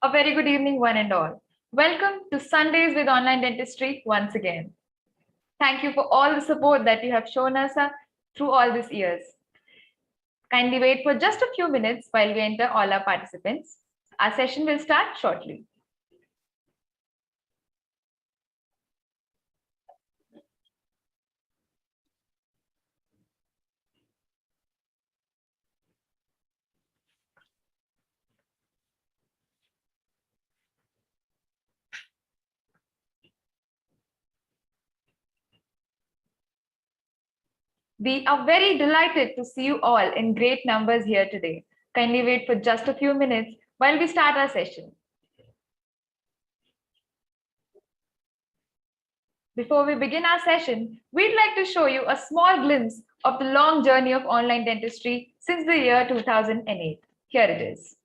A very good evening, one and all. Welcome to Sundays with Online Dentistry once again. Thank you for all the support that you have shown us through all these years. Kindly wait for just a few minutes while we enter all our participants. Our session will start shortly. We are very delighted to see you all in great numbers here today. Kindly wait for just a few minutes while we start our session. Before we begin our session, we'd like to show you a small glimpse of the long journey of online dentistry since the year 2008. Here it is.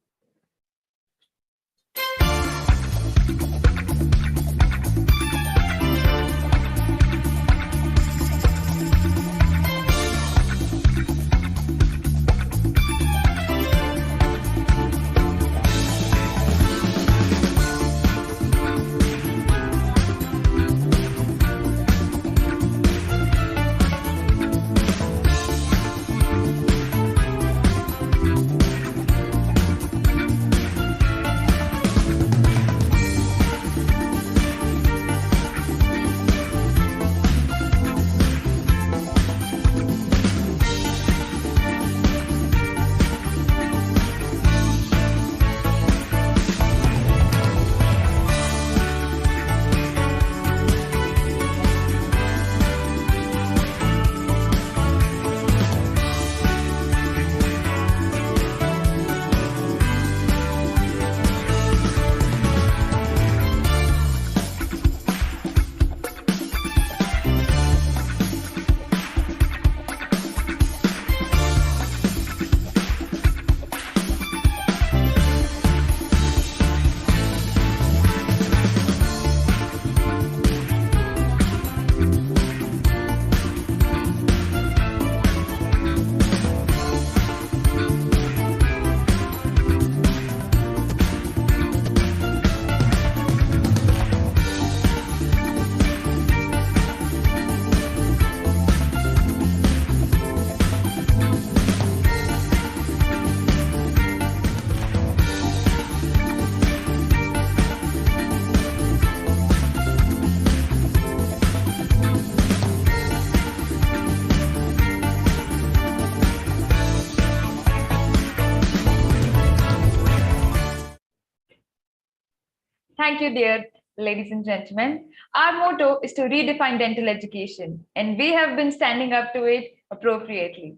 Thank you, dear ladies and gentlemen. Our motto is to redefine dental education, and we have been standing up to it appropriately.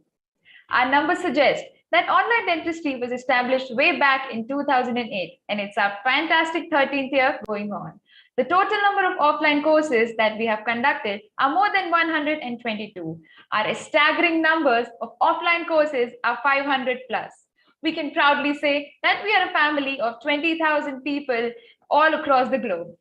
Our numbers suggest that online dentistry was established way back in 2008, and it's our fantastic 13th year going on. The total number of offline courses that we have conducted are more than 122. Our staggering numbers of offline courses are 500 plus. We can proudly say that we are a family of 20,000 people all across the globe.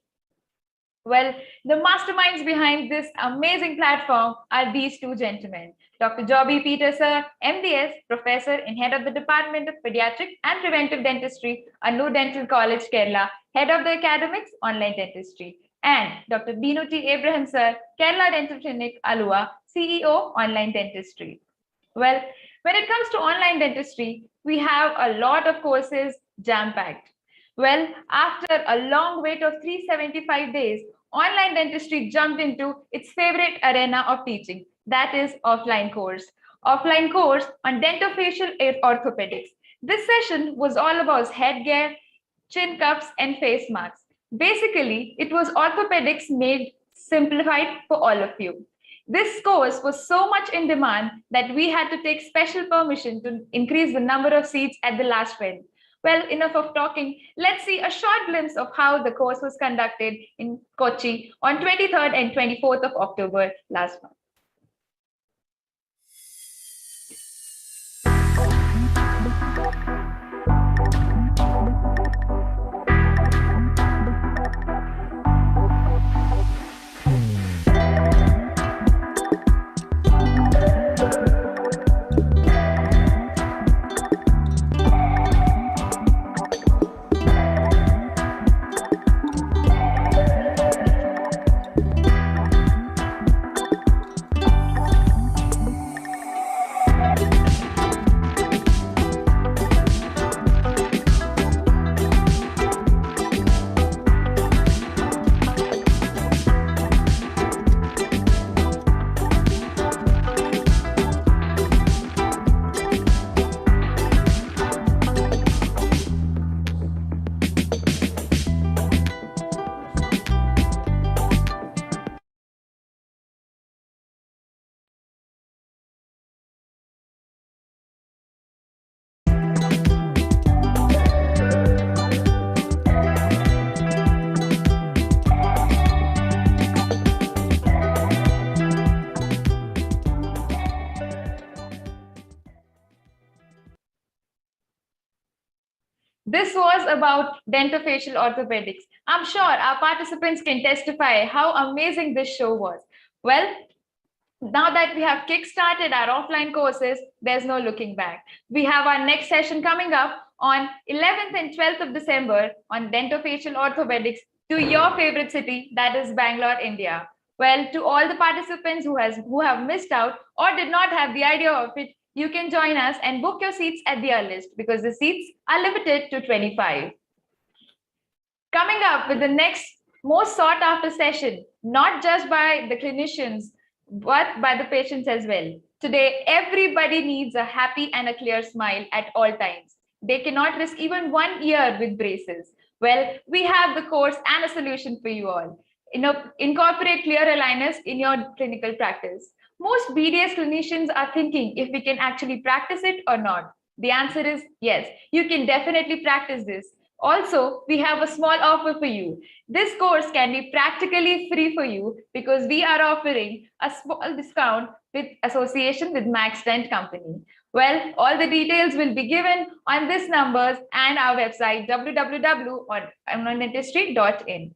Well, the masterminds behind this amazing platform are these two gentlemen, Dr. Jobby Peter Sir, MDS, Professor and Head of the Department of Pediatric and Preventive Dentistry, Annu Dental College, Kerala, Head of the Academics, Online Dentistry, and Dr. Binu T. Abraham Sir, Kerala Dental Clinic, Alua, CEO, Online Dentistry. Well, when it comes to online dentistry, we have a lot of courses jam-packed. Well, after a long wait of 375 days, online dentistry jumped into its favorite arena of teaching, that is offline course. Offline course on dentofacial orthopedics. This session was all about headgear, chin cups, and face masks. Basically, it was orthopedics made simplified for all of you. This course was so much in demand that we had to take special permission to increase the number of seats at the last minute. Well, enough of talking. Let's see a short glimpse of how the course was conducted in Kochi on 23rd and 24th of October last month. This was about dentofacial orthopedics. I'm sure our participants can testify how amazing this show was. Well, now that we have kickstarted our offline courses, there's no looking back. We have our next session coming up on 11th and 12th of December on dentofacial orthopedics to your favorite city, that is Bangalore, India. Well, to all the participants who have missed out or did not have the idea of it, you can join us and book your seats at the earliest because the seats are limited to 25. Coming up with the next most sought after session, not just by the clinicians, but by the patients as well. Today, everybody needs a happy and a clear smile at all times. They cannot risk even 1 year with braces. Well, we have the course and a solution for you all. Incorporate clear aligners in your clinical practice. Most BDS clinicians are thinking if we can actually practice it or not. The answer is yes, you can definitely practice this. Also, we have a small offer for you. This course can be practically free for you because we are offering a small discount with association with Max Dent Company. Well, all the details will be given on this numbers and our website www.onlinedentistry.in.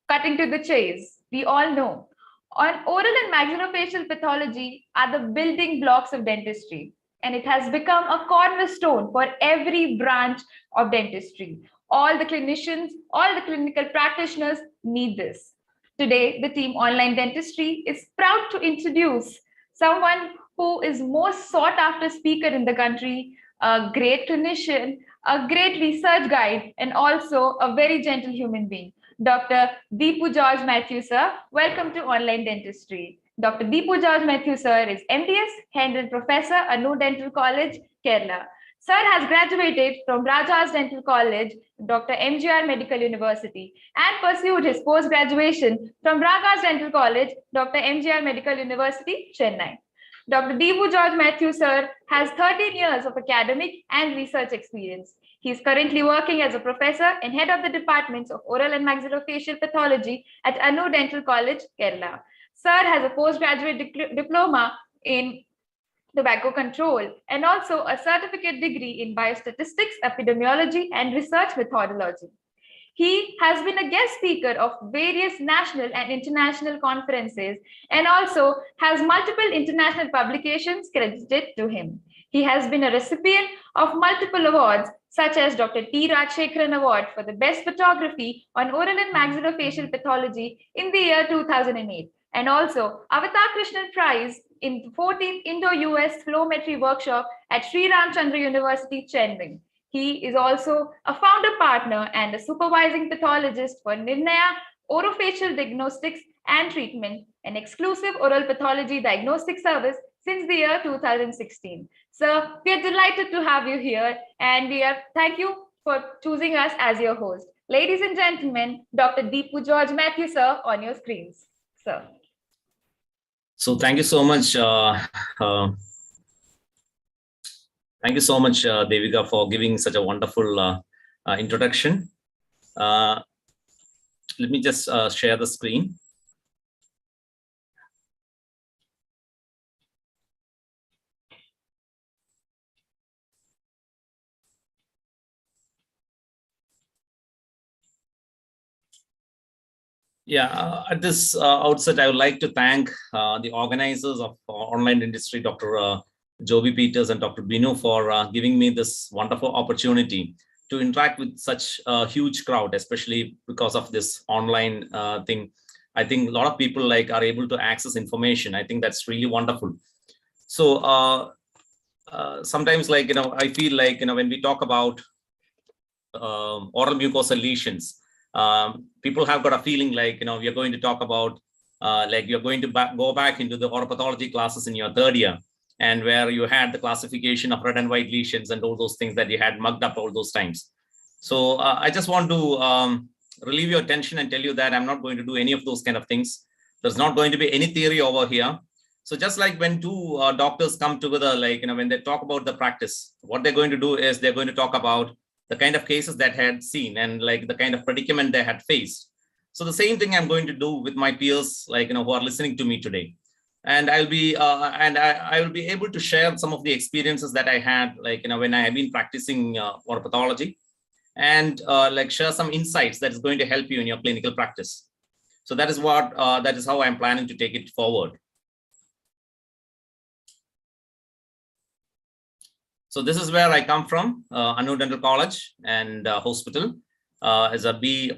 Cutting to the chase, we all know oral and maxillofacial pathology are the building blocks of dentistry, and it has become a cornerstone for every branch of dentistry. All the clinicians, all the clinical practitioners need this. Today, the team Online Dentistry is proud to introduce someone who is most sought after speaker in the country, a great clinician, a great research guide, and also a very gentle human being. Dr. Deepu George Matthew, sir. Welcome to Online Dentistry. Dr. Deepu George Matthew, sir, is MDS, Hendon Professor, Anu Dental College, Kerala. Sir has graduated from Raja's Dental College, Dr. MGR Medical University, and pursued his post-graduation from Raga's Dental College, Dr. MGR Medical University, Chennai. Dr. Deepu George Matthew, sir, has 13 years of academic and research experience. He is currently working as a professor and head of the departments of oral and maxillofacial pathology at Anu Dental College, Kerala. Sir has a postgraduate diploma in tobacco control and also a certificate degree in biostatistics, epidemiology, and research methodology. He has been a guest speaker of various national and international conferences and also has multiple international publications credited to him. He has been a recipient of multiple awards such as Dr. T. Rajshekharan Award for the Best Photography on Oral and Maxillofacial Pathology in the year 2008, and also Avatar Krishnan Prize in the 14th Indo-US Flowmetry Workshop at Sri Ramchandra University, Chennai. He is also a founder partner and a supervising pathologist for Nirnaya Orofacial Diagnostics and Treatment, an exclusive oral pathology diagnostic service since the year 2016. Sir, we are delighted to have you here and thank you for choosing us as your host. Ladies and gentlemen, Dr. Deepu George Matthew, sir, on your screens. Sir. So thank you so much. Thank you so much, Devika, for giving such a wonderful introduction. Let me just share the screen. Yeah, at this outset, I would like to thank the organizers of Online Dentistry, Dr. Joby Peters and Dr. Binu, for giving me this wonderful opportunity to interact with such a huge crowd, especially because of this online thing. I think a lot of people are able to access information. I think that's really wonderful. So sometimes I feel when we talk about oral mucosal lesions, people have got a feeling we are going to talk about you're going to go back into the oral classes in your third year, and where you had the classification of red and white lesions and all those things that you had mugged up all those times. So I just want to relieve your attention and tell you that I'm not going to do any of those kind of things. There's not going to be any theory over here. So just like when two doctors come together, when they talk about the practice, what they're going to do is they're going to talk about the kind of cases that had seen and the kind of predicament they had faced. So the same thing I'm going to do with my peers, who are listening to me today. And I will be able to share some of the experiences that I had, like, when I have been practicing orthopathology, and like share some insights that is going to help you in your clinical practice. So that is how I'm planning to take it forward. So this is where I come from, Anu Dental College and Hospital, as a B++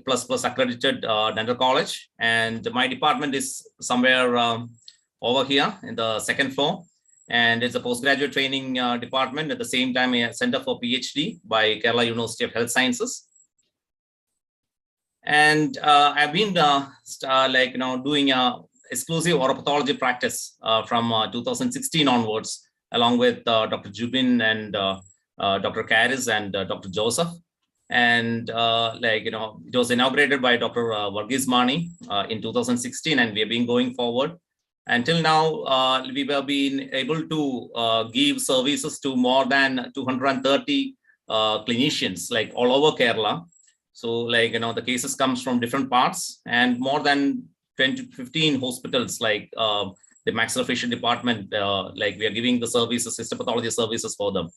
accredited dental college. And my department is somewhere over here in the second floor. And it's a postgraduate training department. At the same time, a Center for PhD by Kerala University of Health Sciences. And I've been doing exclusive orthopathology practice from 2016 onwards, along with Dr. Jubin and Dr. Karis and Dr. Joseph. And it was inaugurated by Dr. Varghese Mani in 2016, and we have been going forward. Until now, we have been able to give services to more than 230 clinicians, like all over Kerala. So, the cases comes from different parts, and more than 10 to 15 hospitals, like the maxillofacial department, like we are giving the services, histopathology services for them.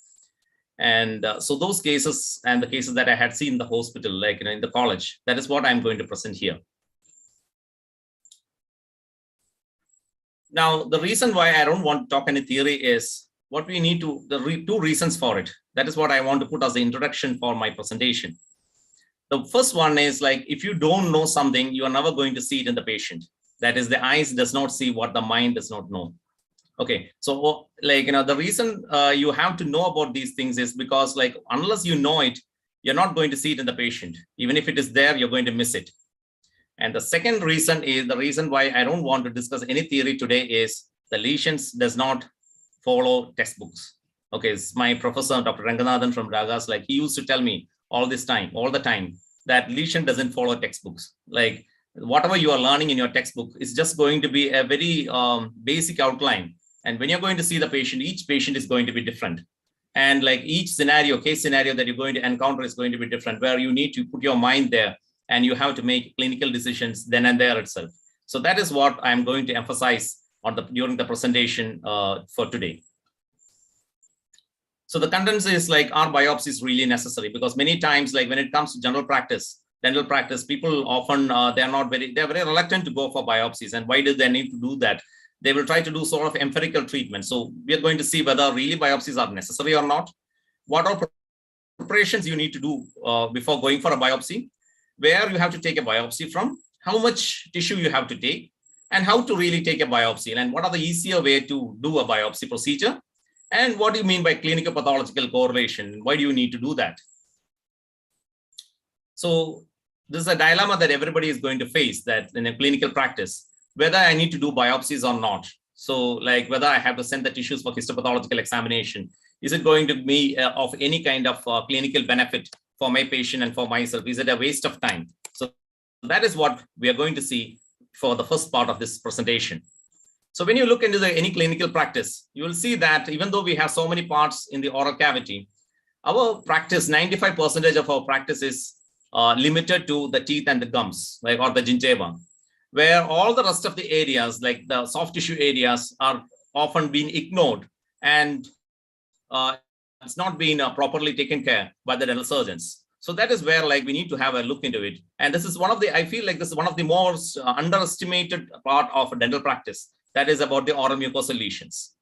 And so those cases and the cases that I had seen in the hospital, like in the college, that is what I'm going to present here. Now, the reason why I don't want to talk any theory is what we need to, two reasons for it. That is what I want to put as the introduction for my presentation. The first one is, like, if you don't know something, you are never going to see it in the patient. That is, the eyes does not see what the mind does not know. Okay, so the reason you have to know about these things is because, like, unless you know it, you're not going to see it in the patient. Even if it is there, you're going to miss it. And the second reason is, the reason why I don't want to discuss any theory today is the lesions does not follow textbooks. Okay, it's my professor, Dr. Ranganathan from Ragas, like, he used to tell me all the time, that lesion doesn't follow textbooks. Like, whatever you are learning in your textbook is just going to be a very basic outline. And when you're going to see the patient, each patient is going to be different. And like each case scenario that you're going to encounter is going to be different, where you need to put your mind there and you have to make clinical decisions then and there itself. So that is what I'm going to emphasize during the presentation for today. So the contents is, like, are biopsies really necessary? Because many times, like, when it comes to dental practice, people often, they're very reluctant to go for biopsies. And why do they need to do that? They will try to do sort of empirical treatment. So we are going to see whether really biopsies are necessary or not. What are preparations you need to do before going for a biopsy? Where you have to take a biopsy from, how much tissue you have to take, and how to really take a biopsy, and what are the easier way to do a biopsy procedure, and what do you mean by clinical pathological correlation? Why do you need to do that? So this is a dilemma that everybody is going to face, that in a clinical practice, whether I need to do biopsies or not. So, like, whether I have to send the tissues for histopathological examination, is it going to be of any kind of clinical benefit for my patient and for myself? Is it a waste of time? So that is what we are going to see for the first part of this presentation. So when you look into any clinical practice, you will see that even though we have so many parts in the oral cavity, our practice, 95% of our practice is limited to the teeth and the gums, like, or the gingiva, where all the rest of the areas, like the soft tissue areas, are often being ignored, and it's not being properly taken care by the dental surgeons. So that is where, like, we need to have a look into it. And this is I feel like this is one of the most underestimated part of dental practice, that is about the oral mucosal lesions.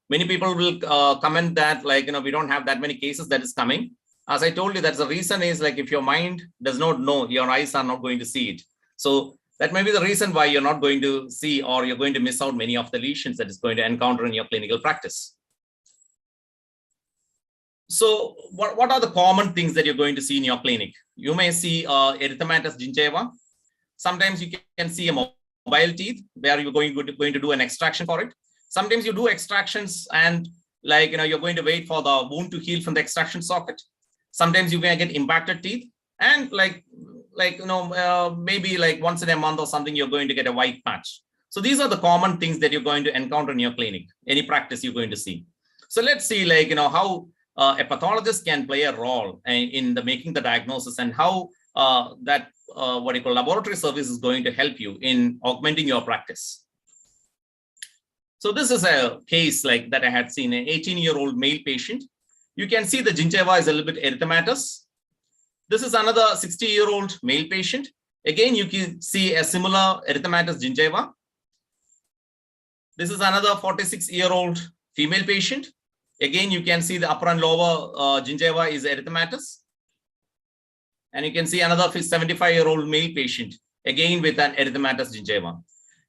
Many people will comment that, like, we don't have that many cases that is coming. As I told you, that's the reason is, like, if your mind does not know, your eyes are not going to see it. So that may be the reason why you're not going to see, or you're going to miss out many of the lesions that is going to encounter in your clinical practice. So what are the common things that you're going to see in your clinic? You may see erythematous gingiva. Sometimes you can see a mobile teeth where you're going to do an extraction for it. Sometimes you do extractions and, like, you're going to wait for the wound to heal from the extraction socket. Sometimes you may get impacted teeth, and maybe like once in a month or something, you're going to get a white patch. So these are the common things that you're going to encounter in your clinic, any practice you're going to see. So let's see, like, how a pathologist can play a role in making the diagnosis, and how what you call laboratory service is going to help you in augmenting your practice. So this is a case like that I had seen, an 18-year-old male patient. You can see the gingiva is a little bit erythematous. This is another 60-year-old male patient. Again, you can see a similar erythematous gingiva. This is another 46-year-old female patient. Again, you can see the upper and lower gingiva is erythematous. And you can see another 75-year-old male patient, again with an erythematous gingiva.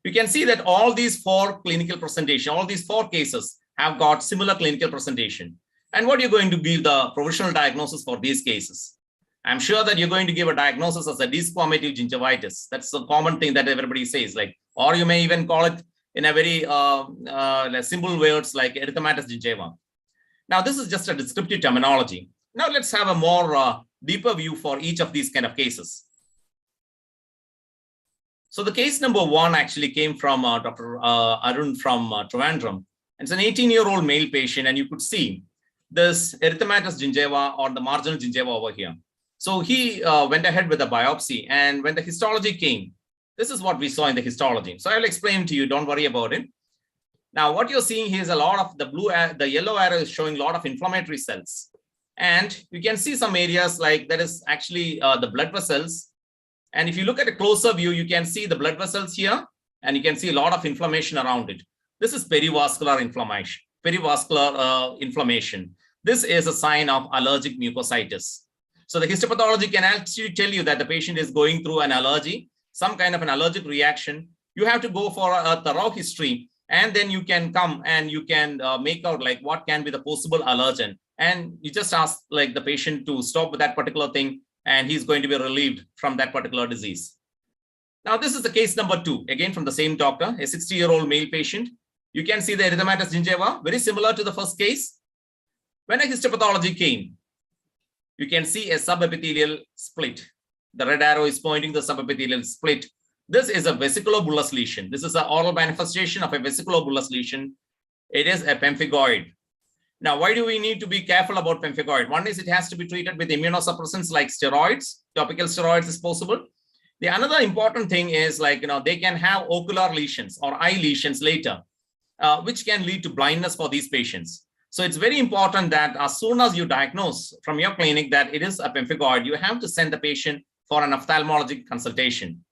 You can see that all these four clinical presentation, all these four cases have got similar clinical presentation. And what you're going to give the provisional diagnosis for these cases? I'm sure that you're going to give a diagnosis as a desquamative gingivitis. That's a common thing that everybody says, like, or you may even call it in a very simple words like erythematous gingiva. Now, this is just a descriptive terminology. Now, let's have a more deeper view for each of these kind of cases. So the case number one actually came from Dr. Arun from Trivandrum. It's an 18-year-old male patient, and you could see this erythematous gingiva or the marginal gingiva over here. So he went ahead with a biopsy, and when the histology came, this is what we saw in the histology. So I'll explain to you, don't worry about it. Now, what you're seeing here is a lot of the yellow arrow is showing a lot of inflammatory cells. And you can see some areas like that is actually the blood vessels. And if you look at a closer view, you can see the blood vessels here, and you can see a lot of inflammation around it. This is perivascular inflammation. This is a sign of allergic mucositis. So the histopathology can actually tell you that the patient is going through an allergy, some kind of an allergic reaction. You have to go for a thorough history, and then you can come and you can make out like what can be the possible allergen. And you just ask like the patient to stop with that particular thing, and he's going to be relieved from that particular disease. Now, this is the case number two, again from the same doctor, a 60-year-old male patient. You can see the erythematous gingiva, very similar to the first case. When a histopathology came, you can see a subepithelial split. The red arrow is pointing the subepithelial split. This is a vesiculobullous lesion. This is an oral manifestation of a vesiculobullous lesion. It is a pemphigoid. Now, why do we need to be careful about pemphigoid? One is it has to be treated with immunosuppressants like steroids. Topical steroids is possible. The another important thing is like, they can have ocular lesions or eye lesions later, which can lead to blindness for these patients. So it's very important that as soon as you diagnose from your clinic that it is a pemphigoid, you have to send the patient for an ophthalmologic consultation.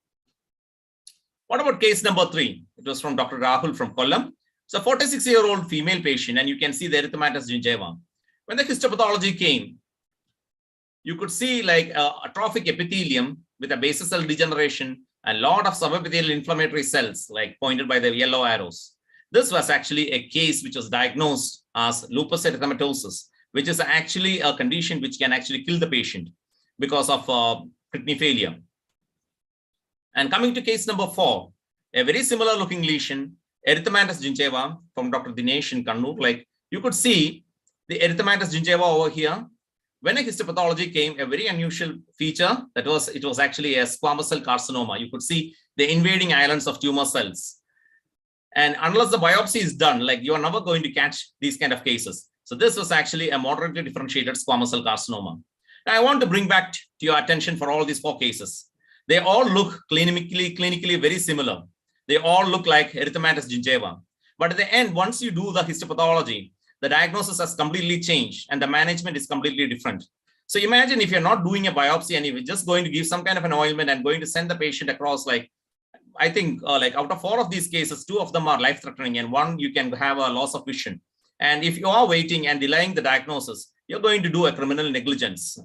What about case number three? It was from Dr. Rahul from Kollam. So 46-year-old female patient, and you can see the erythematous gingiva. When the histopathology came, you could see like atrophic epithelium with a basal cell degeneration, a lot of subepithelial inflammatory cells like pointed by the yellow arrows. This was actually a case which was diagnosed as lupus erythematosus, which is actually a condition which can actually kill the patient because of kidney failure. And coming to case number four, a very similar looking lesion, erythematous gingiva from Dr. Dinesh in Kannur. Like you could see the erythematous gingiva over here. When a histopathology came, a very unusual feature it was actually a squamous cell carcinoma. You could see the invading islands of tumor cells. And unless the biopsy is done, like you are never going to catch these kind of cases. So this was actually a moderately differentiated squamous cell carcinoma. Now, I want to bring back to your attention for all these four cases. They all look clinically very similar. They all look like erythematous gingiva. But at the end, once you do the histopathology, the diagnosis has completely changed and the management is completely different. So imagine if you're not doing a biopsy and you're just going to give some kind of an ointment and going to send the patient across, like, I think like out of 4 of these cases, 2 of them are life-threatening and 1 you can have a loss of vision. And if you are waiting and delaying the diagnosis, you're going to do a criminal negligence.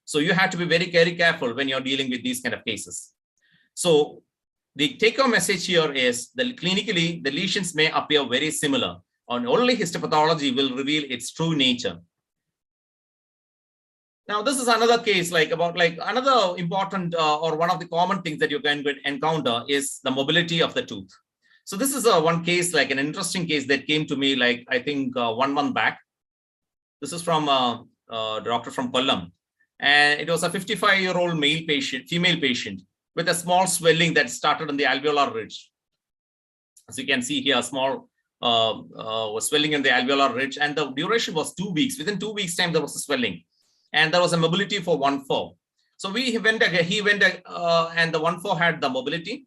So you have to be very careful when you're dealing with these kind of cases. So the take-home message here is that clinically, the lesions may appear very similar, and only histopathology will reveal its true nature. Now, this is another case about another important or one of the common things that you're going to encounter is the mobility of the tooth. So this is one case, like an interesting case that came to me, like I think 1 month back. This is from a doctor from Kollam. And it was a 55-year-old female patient with a small swelling that started on the alveolar ridge. As you can see here, a small swelling in the alveolar ridge, and the duration was 2 weeks. Within 2 weeks' time, there was a swelling, and there was a mobility for 1/4. So he went and the 1/4 had the mobility.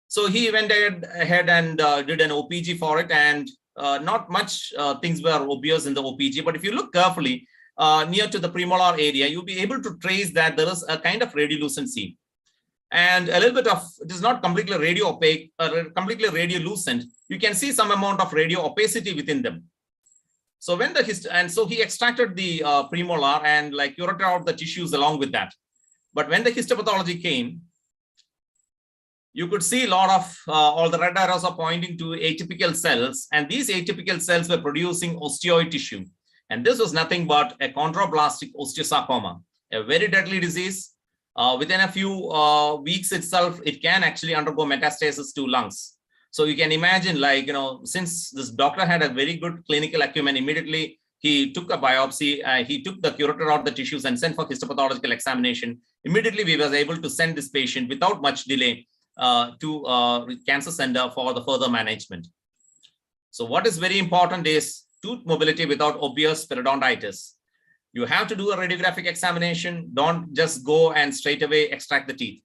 So he went ahead and did an OPG for it, and not much things were obvious in the OPG. But if you look carefully near to the premolar area, you'll be able to trace that there is a kind of radiolucency. And a little bit of, it is not completely radio opaque, completely radiolucent. You can see some amount of radio opacity within them. So when so he extracted the premolar and like curated out the tissues along with that. But when the histopathology came, you could see a lot of all the red arrows are pointing to atypical cells, and these atypical cells were producing osteoid tissue. And this was nothing but a chondroblastic osteosarcoma, a very deadly disease. Within a few weeks itself, it can actually undergo metastasis to lungs. So you can imagine, like, since this doctor had a very good clinical acumen, immediately he took a biopsy, he took the curated out the tissues and sent for histopathological examination. Immediately we was able to send this patient without much delay to cancer center for the further management. So what is very important is tooth mobility without obvious periodontitis. You have to do a radiographic examination. Don't just go and straight away extract the teeth,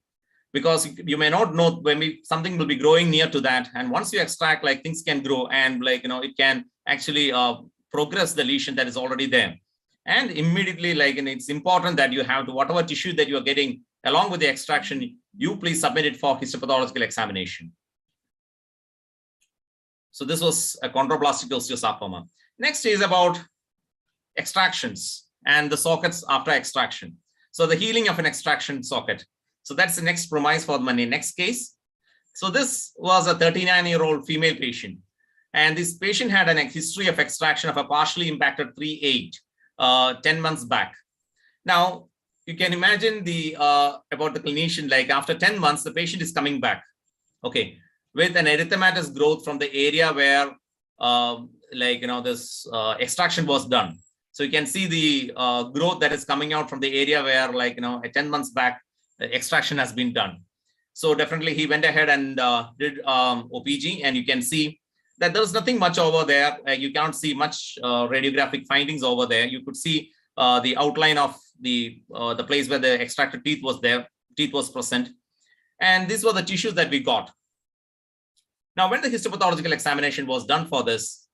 because you may not know when something will be growing near to that. And once you extract, like, things can grow and it can actually progress the lesion that is already there. And immediately, it's important that you have to, whatever tissue that you are getting along with the extraction, you please submit it for histopathological examination. So this was a chondroblastic osteosarcoma. Next is about extractions and the sockets after extraction. So the healing of an extraction socket. So that's the next premise for my next case. So this was a 39-year-old female patient. And this patient had a history of extraction of a partially impacted 3/8, 10 months back. Now, you can imagine about the clinician, like after 10 months, the patient is coming back, okay, with an erythematous growth from the area where, this extraction was done. So you can see the growth that is coming out from the area where, 10 months back, the extraction has been done. So definitely he went ahead and did OPG, and you can see that there's nothing much over there. You can't see much radiographic findings over there. You could see the outline of the place where the extracted teeth was there, teeth was present. And these were the tissues that we got. Now, when the histopathological examination was done for this,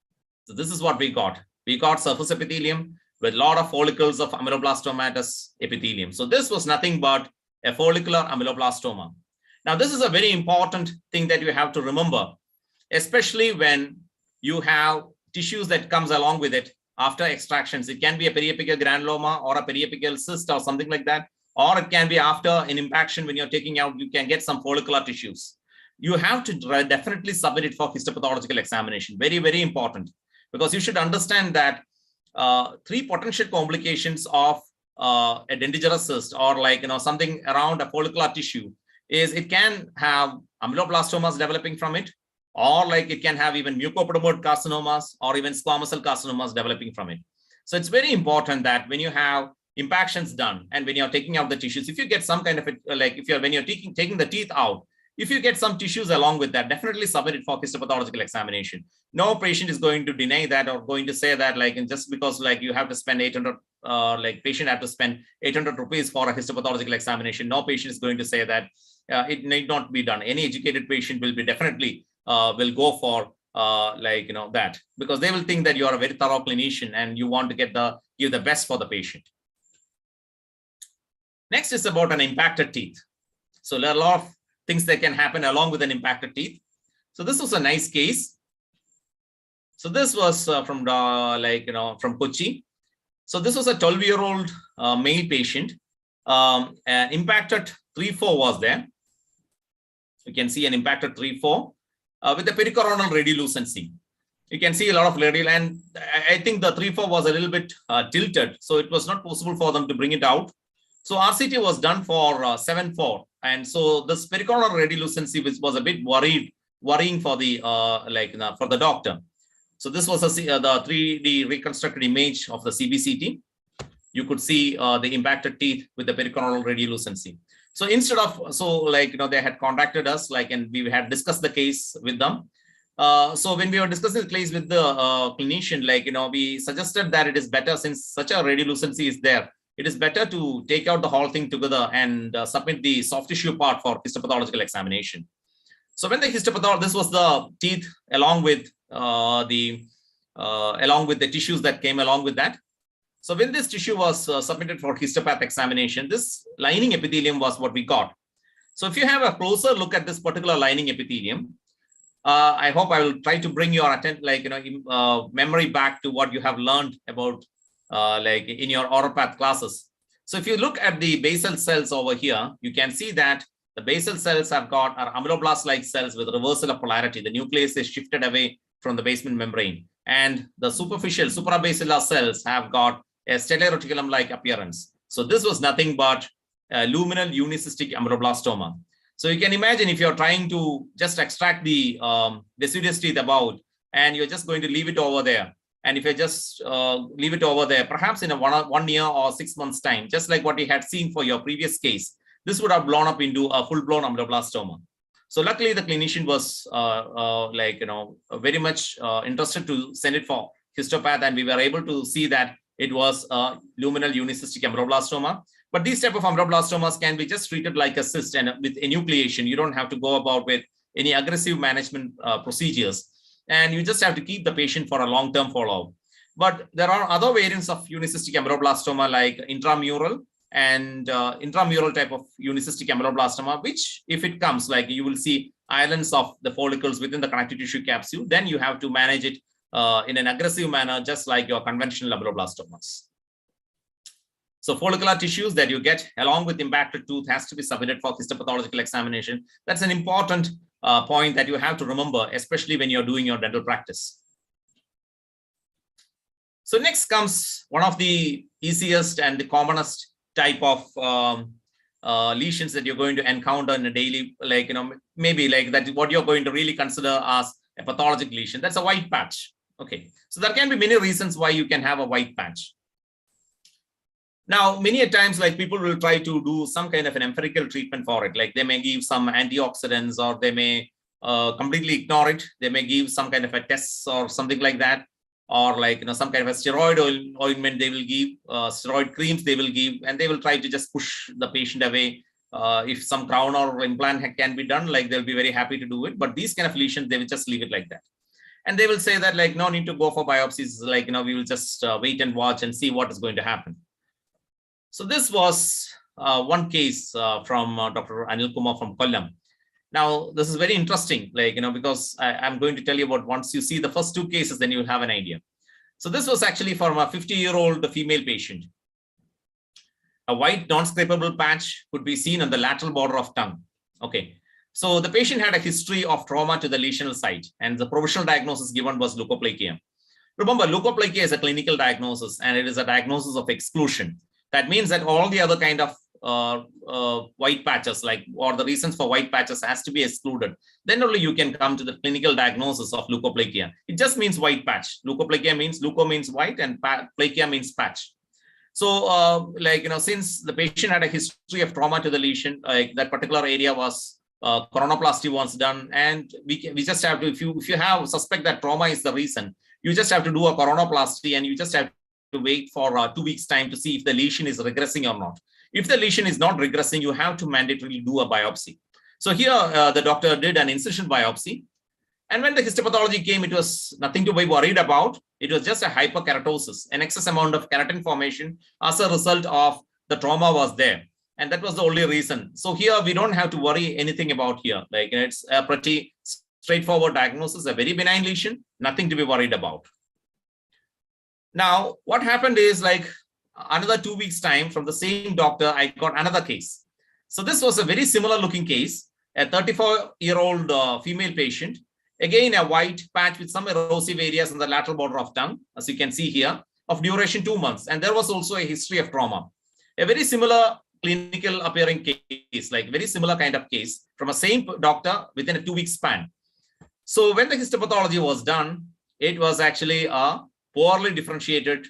so this is what we got. We got surface epithelium with a lot of follicles of ameloblastomatous epithelium. So this was nothing but a follicular ameloblastoma. Now, this is a very important thing that you have to remember, especially when you have tissues that comes along with it after extractions. It can be a periapical granuloma or a periapical cyst or something like that, or it can be after an impaction. When you're taking out, you can get some follicular tissues. You have to definitely submit it for histopathological examination. Very, very important, because you should understand that 3 potential complications of a dentigerous cyst or something around a follicular tissue is it can have ameloblastomas developing from it, or it can have even mucopolymorph carcinomas or even squamous cell carcinomas developing from it. So it's very important that when you have impactions done and when you're taking out the tissues, if you get some kind of when you're taking the teeth out, if you get some tissues along with that, definitely submit it for histopathological examination. No patient is going to deny that or going to say that just because you have to spend 800, patient have to spend 800 rupees for a histopathological examination. No patient is going to say that it need not be done. Any educated patient will be definitely will go for that, because they will think that you are a very thorough clinician and you want to give the best for the patient. Next is about an impacted teeth. So there are a lot of things that can happen along with an impacted teeth. So this was a nice case. So this was from from Kochi. So this was a 12-year-old male patient. Impacted 3/4 was there. You can see an impacted 3/4 with the pericoronal radiolucency. You can see a lot of radial, and I think the 3/4 was a little bit tilted, so it was not possible for them to bring it out. So RCT was done for 7/4, and so this pericoronal radiolucency, which was a bit worrying for the for the doctor. So this was the 3D reconstructed image of the CBCT. You could see the impacted teeth with the pericoronal radiolucency. So instead of, they had contacted us, and we had discussed the case with them. So when we were discussing the case with the clinician, we suggested that it is better, since such a radiolucency is there, it is better to take out the whole thing together and submit the soft tissue part for histopathological examination. So when the histopathology, this was the teeth along with the tissues that came along with that. So when this tissue was submitted for histopath examination, this lining epithelium was what we got. So if you have a closer look at this particular lining epithelium, I hope I will try to bring your memory back to what you have learned about like in your oral path classes. So if you look at the basal cells over here, you can see that the basal cells are ameloblast-like cells with reversal of polarity. The nucleus is shifted away from the basement membrane, and the superficial suprabasilar cells have got a stellar reticulum-like appearance. So this was nothing but luminal unicystic ameloblastoma. So you can imagine if you're trying to just extract the deciduous teeth above, and you're just going to leave it over there. And if you just leave it over there, perhaps in a 1 year or 6 months time, just like what you had seen for your previous case, this would have blown up into a full-blown ameloblastoma. So luckily, the clinician was very much interested to send it for histopath, and we were able to see that it was a luminal unicystic ameloblastoma. But these type of ameloblastoma can be just treated like a cyst, and with enucleation, you don't have to go about with any aggressive management procedures, and you just have to keep the patient for a long-term follow-up. But there are other variants of unicystic ameloblastoma like intramural and intramural type of unicystic ameloblastoma, which if it comes, like you will see islands of the follicles within the connective tissue capsule, then you have to manage it in an aggressive manner, just like your conventional ameloblastomas. So follicular tissues that you get along with impacted tooth has to be submitted for histopathological examination. That's an important point that you have to remember, especially when you're doing your dental practice. So next comes one of the easiest and the commonest type of lesions that you're going to encounter in a daily, maybe like that, what you're going to really consider as a pathologic lesion. That's a white patch. Okay, so there can be many reasons why you can have a white patch. Now, many a times, like people will try to do some kind of an empirical treatment for it. Like they may give some antioxidants, or they may completely ignore it. They may give some kind of a test or something like that, or like some kind of a steroid ointment they will give, steroid creams they will give, and they will try to just push the patient away. If some crown or implant can be done, like they'll be very happy to do it. But these kind of lesions, they will just leave it like that. And they will say that like no need to go for biopsies. Like we will just wait and watch and see what is going to happen. So this was one case from Dr. Anil Kumar from Kollam. Now, this is very interesting, because I'm going to tell you about, once you see the first two cases, then you'll have an idea. So this was actually from a 50-year-old female patient. A white non-scrapable patch could be seen on the lateral border of tongue. Okay. So the patient had a history of trauma to the lesional site, and the provisional diagnosis given was leukoplakia. Remember, leukoplakia is a clinical diagnosis, and it is a diagnosis of exclusion. That means that all the other kind of white patches, or the reasons for white patches has to be excluded. Then only you can come to the clinical diagnosis of leukoplakia. It just means white patch. Leukoplakia means, leuko means white, and plakia means patch. So since the patient had a history of trauma to the lesion, that particular area was coronoplasty was done, and we just have to, if you have suspect that trauma is the reason, you just have to do a coronoplasty, and you just have to wait for 2 weeks time to see if the lesion is regressing or not. If the lesion is not regressing, you have to mandatorily do a biopsy. So here the doctor did an incision biopsy, and when the histopathology came, it was nothing to be worried about. It was just a hyperkeratosis, an excess amount of keratin formation as a result of the trauma was there, and that was the only reason. So here we don't have to worry anything about here. It's a pretty straightforward diagnosis, a very benign lesion, nothing to be worried about. Now, what happened is another 2 weeks time from the same doctor, I got another case. So this was a very similar looking case, a 34-year-old female patient, again, a white patch with some erosive areas on the lateral border of tongue, as you can see here, of duration 2 months. And there was also a history of trauma. A very similar clinical appearing case, very similar kind of case from a same doctor within a 2 week span. So when the histopathology was done, it was actually a poorly differentiated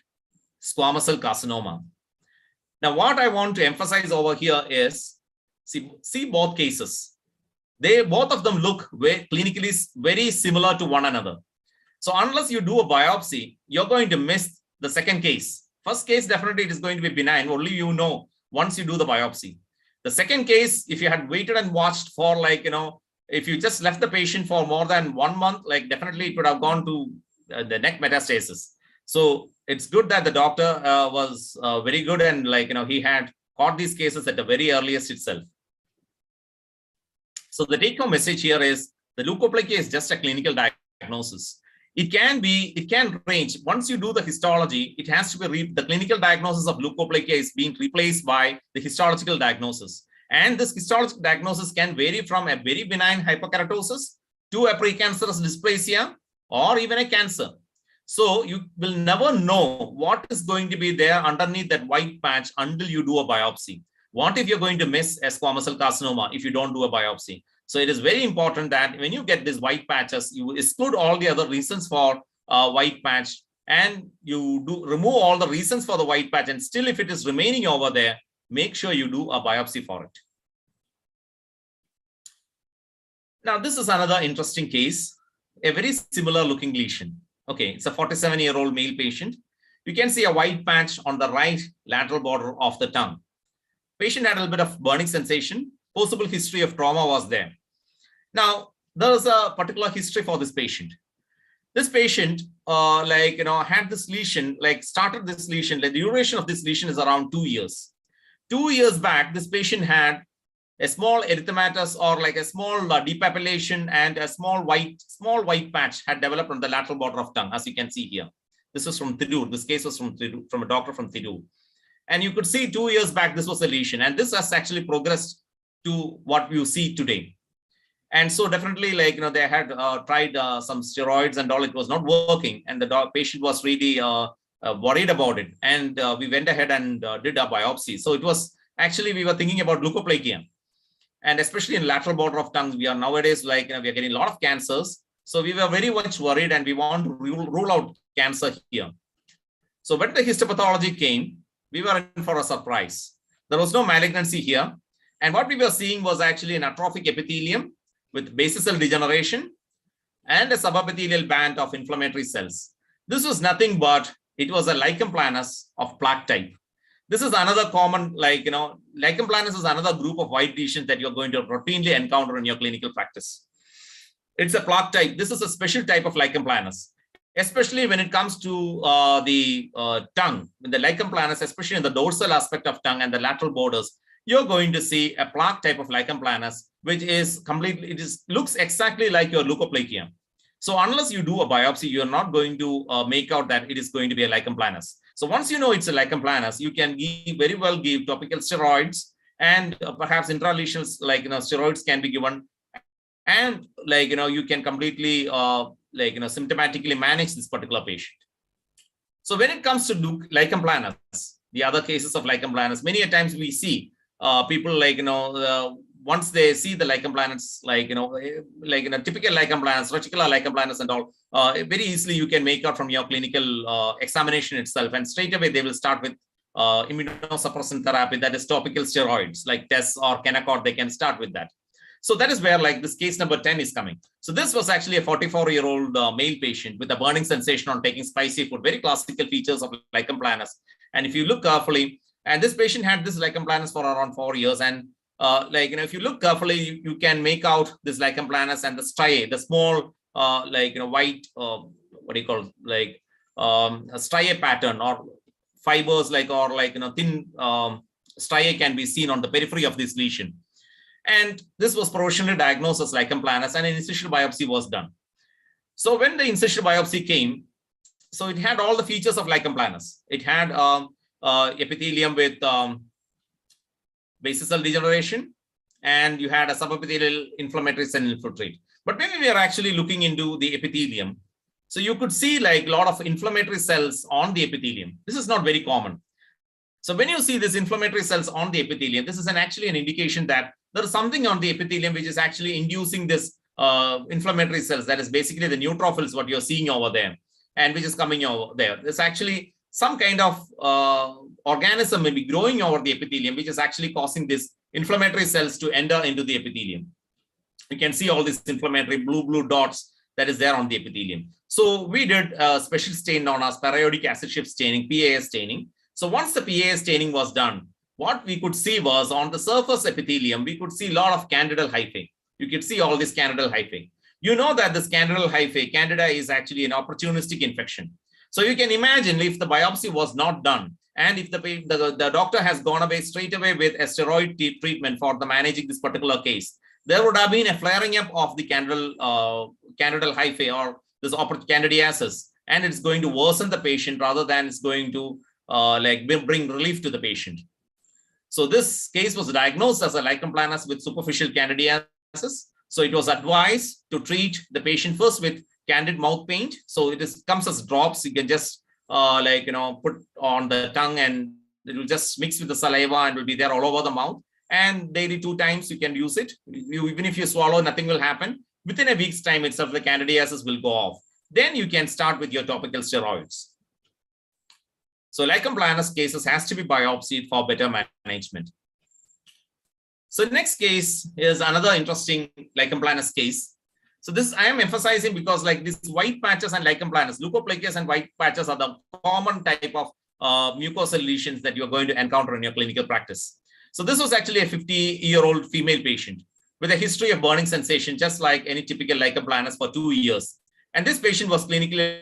squamous cell carcinoma. Now, what I want to emphasize over here is, see both cases. Both of them look clinically very similar to one another. So unless you do a biopsy, you're going to miss the second case. First case, definitely it is going to be benign, only once you do the biopsy. The second case, if you had waited and watched for if you just left the patient for more than 1 month, like definitely it would have gone to the neck metastasis. So it's good that the doctor was very good, and he had caught these cases at the very earliest itself. So the take-home message here is the leukoplakia is just a clinical diagnosis. It can range. Once you do the histology, it has to be the clinical diagnosis of leukoplakia is being replaced by the histological diagnosis. And this histological diagnosis can vary from a very benign hyperkeratosis to a precancerous dysplasia or even a cancer. So you will never know what is going to be there underneath that white patch until you do a biopsy. What if you're going to miss a squamous cell carcinoma if you don't do a biopsy? So it is very important that when you get these white patches, you exclude all the other reasons for white patch, and you do remove all the reasons for the white patch. And still, if it is remaining over there, make sure you do a biopsy for it. Now, this is another interesting case, a very similar looking lesion. Okay, it's a 47-year-old male patient. You can see a white patch on the right lateral border of the tongue. Patient had a little bit of burning sensation. Possible history of trauma was there. Now, there is a particular history for this patient. This patient, had this lesion, started this lesion. The duration of this lesion is around 2 years. 2 years back, this patient had a small erythematous or a small depapillation, and a small white patch had developed on the lateral border of tongue, as you can see here. This was from Thiru. This case was from a doctor from Thiru. And you could see 2 years back, this was a lesion, and this has actually progressed to what you see today. And so definitely, they had tried some steroids and all. It was not working, and the patient was really worried about it. And we went ahead and did a biopsy. So it was actually, we were thinking about leukoplakia, and especially in lateral border of tongue, we are nowadays we are getting a lot of cancers. So we were very much worried, and we want to rule out cancer here. So when the histopathology came, we were in for a surprise. There was no malignancy here. And what we were seeing was actually an atrophic epithelium with basal cell degeneration and a subepithelial band of inflammatory cells. This was nothing but, it was a lichen planus of plaque type. This is another common, lichen planus is another group of white lesions that you're going to routinely encounter in your clinical practice. It's a plaque type. This is a special type of lichen planus, especially when it comes to the tongue. In the lichen planus, especially in the dorsal aspect of tongue and the lateral borders, you're going to see a plaque type of lichen planus, which is completely, looks exactly like your leukoplakia. So unless you do a biopsy, you're not going to make out that it is going to be a lichen planus. So once you know it's a lichen planus, you can very well give topical steroids, and perhaps intralesional steroids can be given, and you can completely symptomatically manage this particular patient. So when it comes to lichen planus, the other cases of lichen planus, many a times we see people once they see the lichen planus, typical lichen planus, reticular lichen planus and all, very easily you can make out from your clinical examination itself, and straight away they will start with immunosuppressant therapy, that is topical steroids like TES or Kenacort. They can start with that. So that is where this case number 10 is coming. So this was actually a 44-year-old male patient with a burning sensation on taking spicy food, very classical features of lichen planus. And if you look carefully, and this patient had this lichen planus for around 4 years, and if you look carefully, you can make out this lichen planus and the striae, the small white a striae pattern or fibers thin striae can be seen on the periphery of this lesion. And this was provisionally diagnosed as lichen planus, and an incisional biopsy was done. So when the incisional biopsy came, so it had all the features of lichen planus. It had epithelium with basal cell degeneration, and you had a subepithelial inflammatory cell infiltrate. But when we are actually looking into the epithelium, so you could see a lot of inflammatory cells on the epithelium. This is not very common. So when you see these inflammatory cells on the epithelium, this is actually an indication that there is something on the epithelium which is actually inducing this inflammatory cells. That is basically the neutrophils, what you're seeing over there, and which is coming over there. There's actually some kind of organism may be growing over the epithelium, which is actually causing these inflammatory cells to enter into the epithelium. You can see all these inflammatory blue dots that is there on the epithelium. So we did a special stain known as periodic acid shift staining, PAS staining. So once the PAS staining was done, what we could see was on the surface epithelium, we could see a lot of candidal hyphae. You can see all this candidal hyphae. You know that this candidal hyphae, candida, is actually an opportunistic infection. So you can imagine if the biopsy was not done, and if the doctor has gone away straight away with a steroid treatment for the managing this particular case, there would have been a flaring up of the candidal hyphae or this candidiasis, and it's going to worsen the patient rather than it's going to bring relief to the patient. So this case was diagnosed as a lichen planus with superficial candidiasis. So it was advised to treat the patient first with candid mouth paint. So it comes as drops. You can just put on the tongue, and it will just mix with the saliva and will be there all over the mouth. And daily 2 times you can use it. Even if you swallow, nothing will happen. Within a week's time itself, the candidiasis will go off. Then you can start with your topical steroids. So lichen planus cases has to be biopsied for better management. So next case is another interesting lichen planus case. So this I am emphasizing because like these white patches and lichen planus, leukoplakias and white patches are the common type of mucosal lesions that you're going to encounter in your clinical practice. So this was actually a 50-year-old female patient with a history of burning sensation, just like any typical lichen planus for 2 years. And this patient was clinically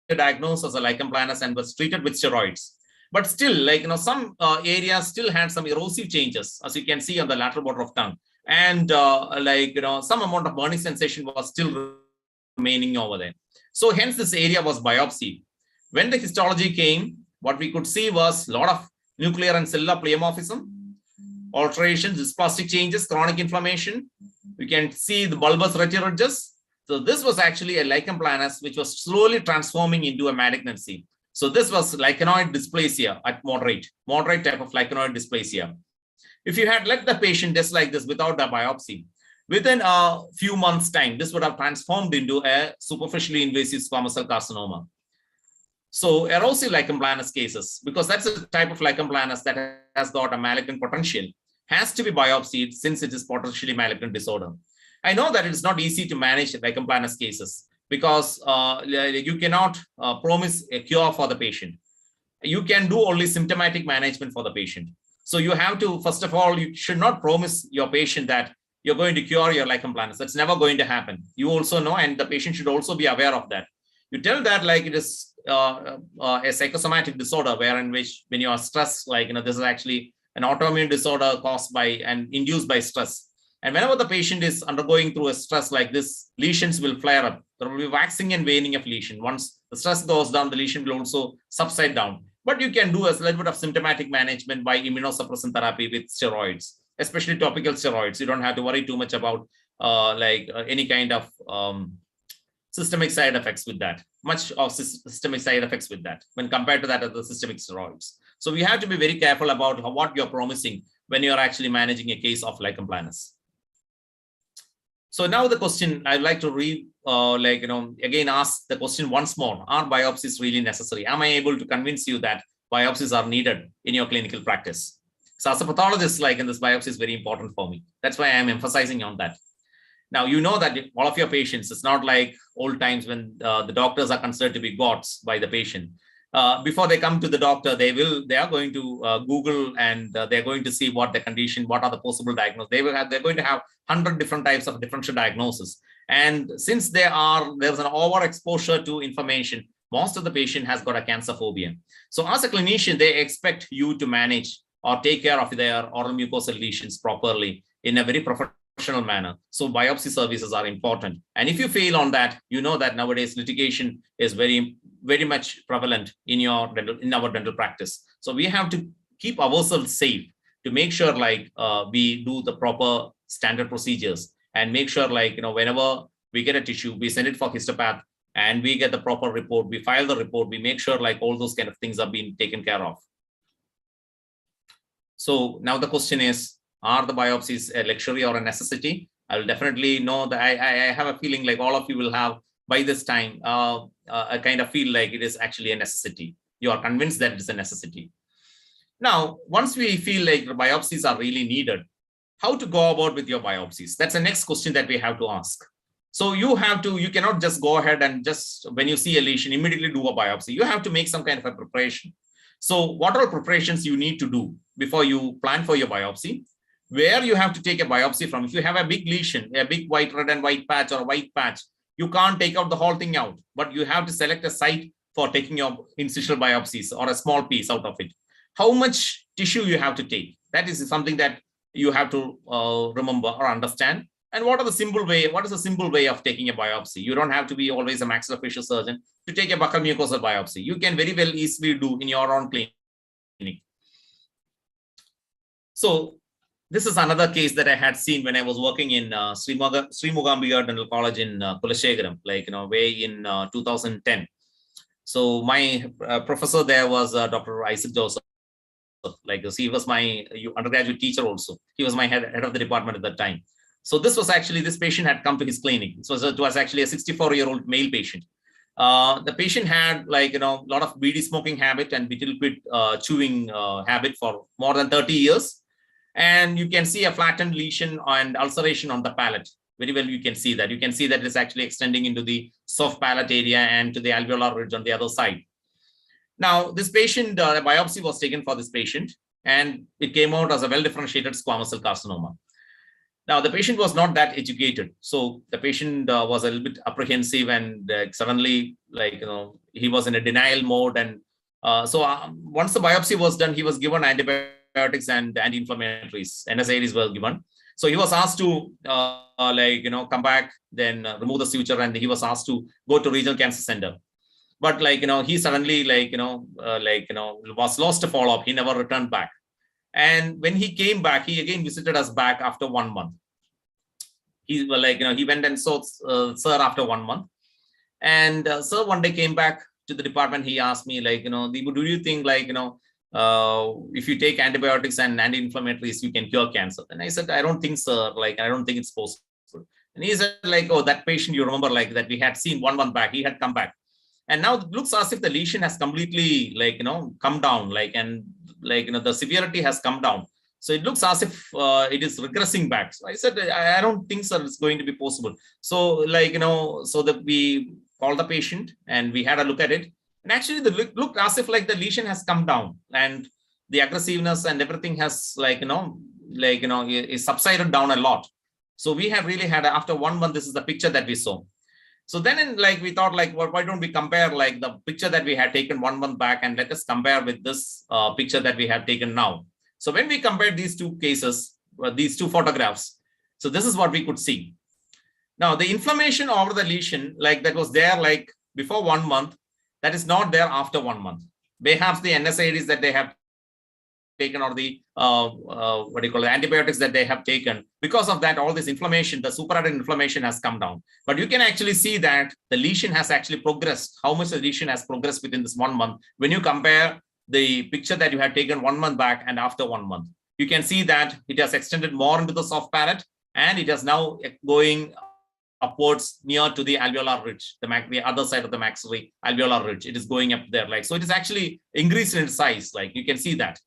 diagnosed as a lichen planus and was treated with steroids. But still, some areas still had some erosive changes, as you can see on the lateral border of tongue. And some amount of burning sensation was still remaining over there. So hence this area was biopsied. When the histology came, what we could see was a lot of nuclear and cellular pleomorphism, alterations, dysplastic changes, chronic inflammation. You can see the bulbous retiridges. So this was actually a lichen planus, which was slowly transforming into a malignancy. So this was lichenoid dysplasia at moderate type of lichenoid dysplasia. If you had let the patient just like this without the biopsy, within a few months' time, this would have transformed into a superficially invasive squamous cell carcinoma. So erosive lichen planus cases, because that's a type of lichen planus that has got a malignant potential, has to be biopsied since it is potentially malignant disorder. I know that it's not easy to manage lichen planus cases because you cannot promise a cure for the patient. You can do only symptomatic management for the patient. So you have to, first of all, you should not promise your patient that you're going to cure your lichen planus. That's never going to happen. You also know, and the patient should also be aware of that. You tell that like it is a psychosomatic disorder wherein which when you are stressed, this is actually an autoimmune disorder caused by and induced by stress. And whenever the patient is undergoing through a stress like this, lesions will flare up. There will be waxing and waning of lesion. Once the stress goes down, the lesion will also subside down. But you can do a little bit of symptomatic management by immunosuppressant therapy with steroids, especially topical steroids. You don't have to worry too much about any kind of systemic side effects with that. Much of systemic side effects with that when compared to that of the systemic steroids. So we have to be very careful about what you're promising when you're actually managing a case of lichen planus. So now the question I'd like to again ask the question once more: are biopsies really necessary? Am I able to convince you that biopsies are needed in your clinical practice? So as a pathologist, this biopsy is very important for me. That's why I'm emphasizing on that. Now, you know that all of your patients, it's not like old times when the doctors are considered to be gods by the patient. Before they come to the doctor, they are going to Google and they're going to see what the condition, what are the possible diagnoses. They're going to have 100 different types of differential diagnosis. And since there's an overexposure to information, most of the patient has got a cancer phobia. So as a clinician, they expect you to manage or take care of their oral mucosal lesions properly in a very professional manner. So biopsy services are important. And if you fail on that, you know that nowadays litigation is very, very much prevalent in our dental practice. So we have to keep ourselves safe to make sure we do the proper standard procedures and make sure whenever we get a tissue, we send it for histopath and we get the proper report, we file the report, we make sure all those kind of things are being taken care of. So now the question is, are the biopsies a luxury or a necessity? I will definitely know that I have a feeling all of you will have by this time, I kind of feel like it is actually a necessity. You are convinced that it is a necessity. Now, once we feel like the biopsies are really needed, how to go about with your biopsies? That's the next question that we have to ask. So you cannot just go ahead and just, when you see a lesion, immediately do a biopsy. You have to make some kind of a preparation. So what are preparations you need to do before you plan for your biopsy? where you have to take a biopsy from. If you have a big lesion, a big white, red and white patch or a white patch, you can't take out the whole thing out, but you have to select a site for taking your incisional biopsies or a small piece out of it. How much tissue you have to take? That is something that you have to remember or understand. And what is the simple way of taking a biopsy? You don't have to be always a maxillofacial surgeon to take a buccal mucosal biopsy. You can very well easily do in your own clinic. So this is another case that I had seen when I was working in Sri Mogambiya Dental College in Kulashekaram, way in 2010. So my professor there was Dr. Isaac Joseph. He was my undergraduate teacher also. He was my head of the department at that time. So this patient had come to his clinic. It was actually a 64-year-old male patient. The patient had a lot of BD smoking habit and little bit chewing habit for more than 30 years. And you can see a flattened lesion and ulceration on the palate. Very well, you can see that. You can see that it's actually extending into the soft palate area and to the alveolar ridge on the other side. Now, this patient, a biopsy was taken for this patient, and it came out as a well-differentiated squamous cell carcinoma. Now, the patient was not that educated. So the patient was a little bit apprehensive, and suddenly, he was in a denial mode. And once the biopsy was done, he was given antibiotics and anti-inflammatories. NSAIDs were given. So he was asked to come back, then remove the suture, and he was asked to go to regional cancer center. But he suddenly was lost to follow up. He never returned back. And when he came back, he again visited us back after 1 month. He went and saw sir after 1 month. And sir one day came back to the department. He asked me Deepu, do you think if you take antibiotics and anti-inflammatories, you can cure cancer? And I said, I don't think, sir. I don't think it's possible. And he said oh, that patient you remember that we had seen 1 month back, he had come back. And now it looks as if the lesion has completely come down, the severity has come down. So it looks as if it is regressing back. So I said, I don't think, sir, it's going to be possible. So so that we called the patient and we had a look at it. And actually the looked as if the lesion has come down and the aggressiveness and everything has is subsided down a lot. So we have really had, after 1 month, this is the picture that we saw. So then we thought well, why don't we compare the picture that we had taken 1 month back, and let us compare with this picture that we have taken now. So when we compared these two cases, these two photographs, so this is what we could see. Now the inflammation over the lesion that was there before 1 month, that is not there after 1 month. Perhaps the NSAIDs that they have taken or the antibiotics that they have taken, because of that all this inflammation, the superadded inflammation has come down. But you can actually see that the lesion has actually progressed, how much the lesion has progressed within this 1 month. When you compare the picture that you had taken 1 month back and after 1 month, you can see that it has extended more into the soft palate, and it is now going upwards near to the alveolar ridge, the other side of the maxillary alveolar ridge. It is going up there. So it is actually increased in size, you can see that.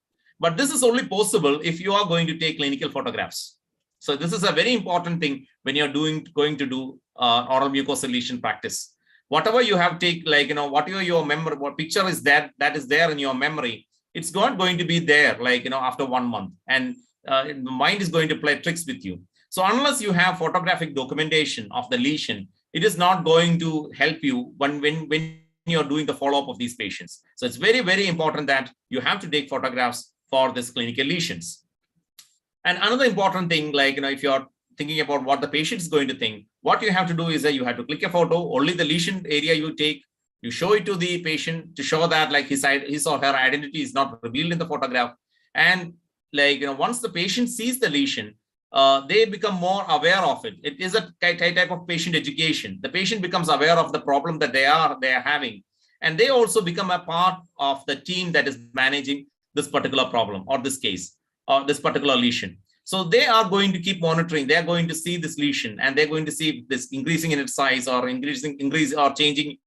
But this is only possible if you are going to take clinical photographs. So this is a very important thing when you're going to do oral mucosal lesion practice. Whatever you have whatever your memory, what picture is that is there in your memory, it's not going to be there after 1 month, and the mind is going to play tricks with you. So unless you have photographic documentation of the lesion, it is not going to help you when you're doing the follow-up of these patients. So it's very, very important that you have to take photographs for this clinical lesions. And another important thing, if you're thinking about what the patient is going to think, what you have to do is that you have to click a photo, only the lesion area you take, you show it to the patient to show that his or her identity is not revealed in the photograph. And once the patient sees the lesion, they become more aware of it. It is a type of patient education. The patient becomes aware of the problem that they are having, and they also become a part of the team that is managing this particular problem or this case or this particular lesion. So they are going to keep monitoring. They're going to see this lesion, and they're going to see this increasing in its size or changing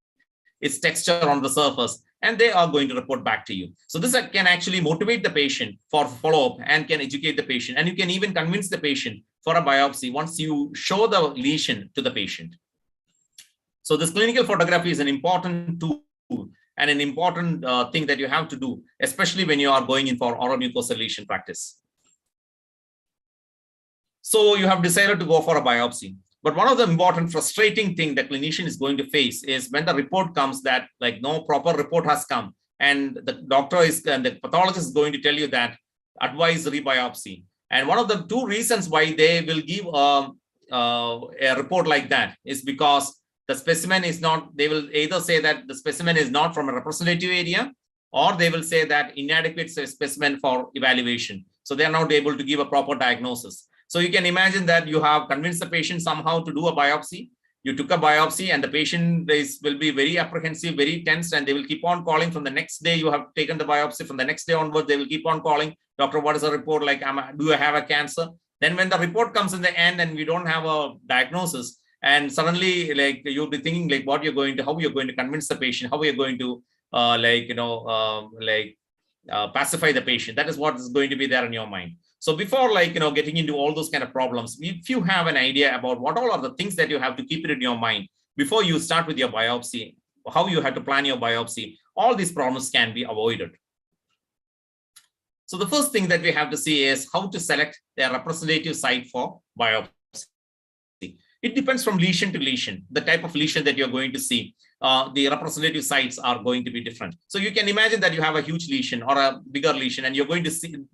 its texture on the surface, and they are going to report back to you. So this can actually motivate the patient for follow-up and can educate the patient. And you can even convince the patient for a biopsy once you show the lesion to the patient. So this clinical photography is an important tool and an important thing that you have to do, especially when you are going in for oral mucosal lesion practice. So you have decided to go for a biopsy. But one of the important frustrating thing the clinician is going to face is when the report comes that like no proper report has come, and the doctor is and the pathologist is going to tell you that advise rebiopsy. And one of the two reasons why they will give a report like that is because the specimen is not, they will either say that the specimen is not from a representative area, or they will say that inadequate specimen for evaluation. So they are not able to give a proper diagnosis. So you can imagine that you have convinced the patient somehow to do a biopsy. You took a biopsy and the patient will be very apprehensive, very tense, and they will keep on calling from the next day. You have taken the biopsy from the next day onwards. They will keep on calling, doctor, what is the report? Like, do I have a cancer? Then when the report comes in the end and we don't have a diagnosis, and suddenly like you'll be thinking like what you're going to, how you're going to convince the patient, how you're going to pacify the patient. That is what is going to be there in your mind. So before getting into all those kind of problems, if you have an idea about what all are the things that you have to keep it in your mind before you start with your biopsy, how you have to plan your biopsy, all these problems can be avoided. So the first thing that we have to see is how to select a representative site for biopsy. It depends from lesion to lesion, the type of lesion that you're going to see. The representative sites are going to be different. So you can imagine that you have a huge lesion or a bigger lesion, and you're going to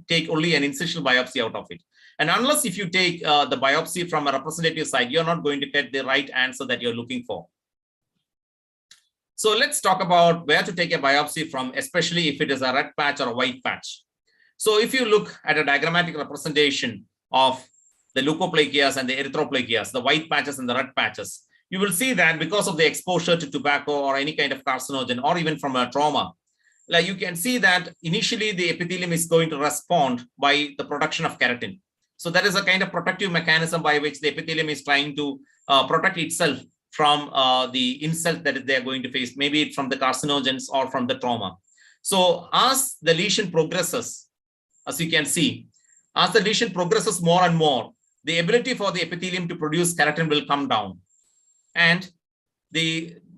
take only an incisional biopsy out of it. And unless if you take the biopsy from a representative site, you're not going to get the right answer that you're looking for. So let's talk about where to take a biopsy from, especially if it is a red patch or a white patch. So if you look at a diagrammatic representation of the leukoplakias and the erythroplakias, the white patches and the red patches, you will see that because of the exposure to tobacco or any kind of carcinogen or even from a trauma, like you can see that initially the epithelium is going to respond by the production of keratin. So that is a kind of protective mechanism by which the epithelium is trying to protect itself from the insult that they are going to face, maybe from the carcinogens or from the trauma. So as the lesion progresses, as you can see, as the lesion progresses more and more, the ability for the epithelium to produce keratin will come down. And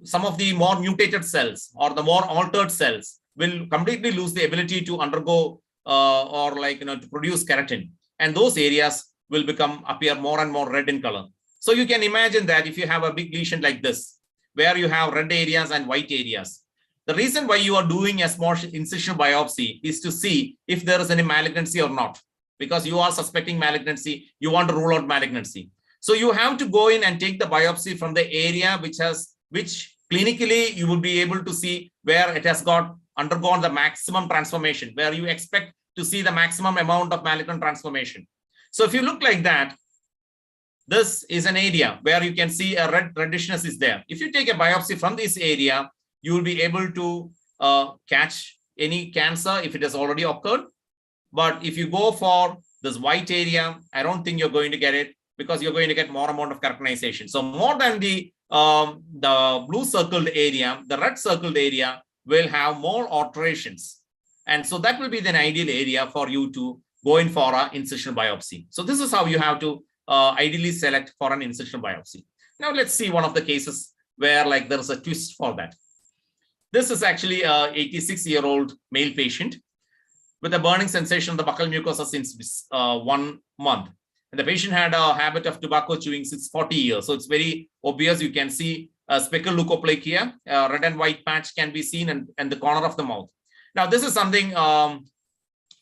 some of the more mutated cells or the more altered cells will completely lose the ability to undergo to produce keratin. And those areas will appear more and more red in color. So you can imagine that if you have a big lesion like this, where you have red areas and white areas, the reason why you are doing a small incisional biopsy is to see if there is any malignancy or not. Because you are suspecting malignancy, you want to rule out malignancy. So you have to go in and take the biopsy from the area which clinically you will be able to see where it has undergone the maximum transformation, where you expect to see the maximum amount of malignant transformation. So if you look like that, this is an area where you can see a reddishness is there. If you take a biopsy from this area, you will be able to catch any cancer if it has already occurred. But if you go for this white area, I don't think you're going to get it, because you're going to get more amount of keratinization. So more than the blue circled area, the red circled area will have more alterations. And so that will be the ideal area for you to go in for an incisional biopsy. So this is how you have to ideally select for an incisional biopsy. Now let's see one of the cases where there is a twist for that. This is actually a 86-year-old male patient with a burning sensation of the buccal mucosa since 1 month. And the patient had a habit of tobacco chewing since 40 years. So it's very obvious. You can see a speckled leukoplakia, a red and white patch can be seen in the corner of the mouth. Now, this is something kind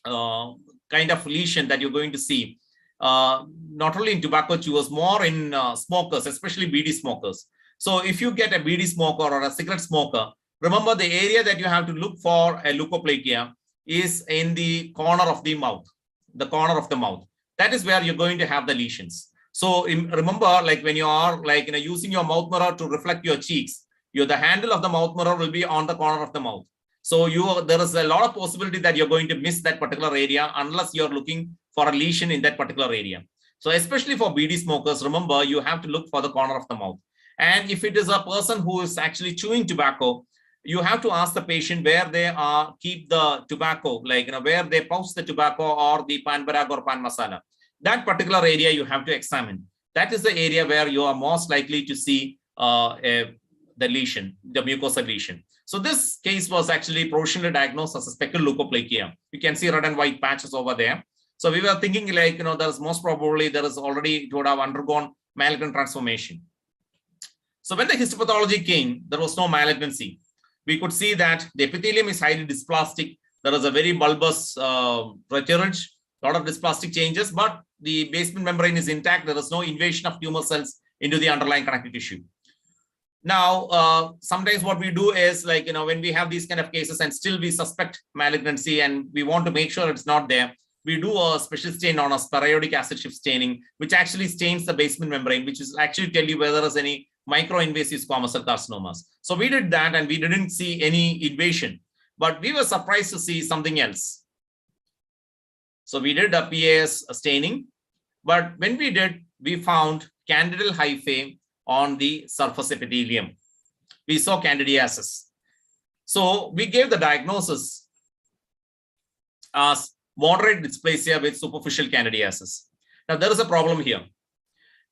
of lesion that you're going to see, not only in tobacco chewers, more in smokers, especially BD smokers. So if you get a BD smoker or a cigarette smoker, remember the area that you have to look for a leukoplakia is in the corner of the mouth, That is where you're going to have the lesions. So remember, when you are using your mouth mirror to reflect your cheeks, the handle of the mouth mirror will be on the corner of the mouth. So there is a lot of possibility that you're going to miss that particular area unless you're looking for a lesion in that particular area. So especially for BD smokers, remember, you have to look for the corner of the mouth. And if it is a person who is actually chewing tobacco, you have to ask the patient where they keep the tobacco, where they pouch the tobacco or the pan barag or pan masala. That particular area you have to examine. That is the area where you are most likely to see the lesion, the mucosa lesion. So this case was actually provisionally diagnosed as a speckled leukoplakia. You can see red and white patches over there. So we were thinking like, there's most probably there is already, it would have undergone malignant transformation. So when the histopathology came, there was no malignancy. We could see that the epithelium is highly dysplastic. There is a very bulbous protruge, a lot of dysplastic changes, but the basement membrane is intact. There is no invasion of tumor cells into the underlying connective tissue. Now, sometimes what we do is like, when we have these kind of cases and still we suspect malignancy and we want to make sure it's not there, we do a special stain known as periodic acid shift staining, which actually stains the basement membrane, which is actually tell you whether there's any microinvasive squamous cell carcinomas. So we did that and we didn't see any invasion, but we were surprised to see something else. So we did a PAS staining, but when we did, we found candidal hyphae on the surface epithelium. We saw candidiasis. So we gave the diagnosis as moderate dysplasia with superficial candidiasis. Now there is a problem here.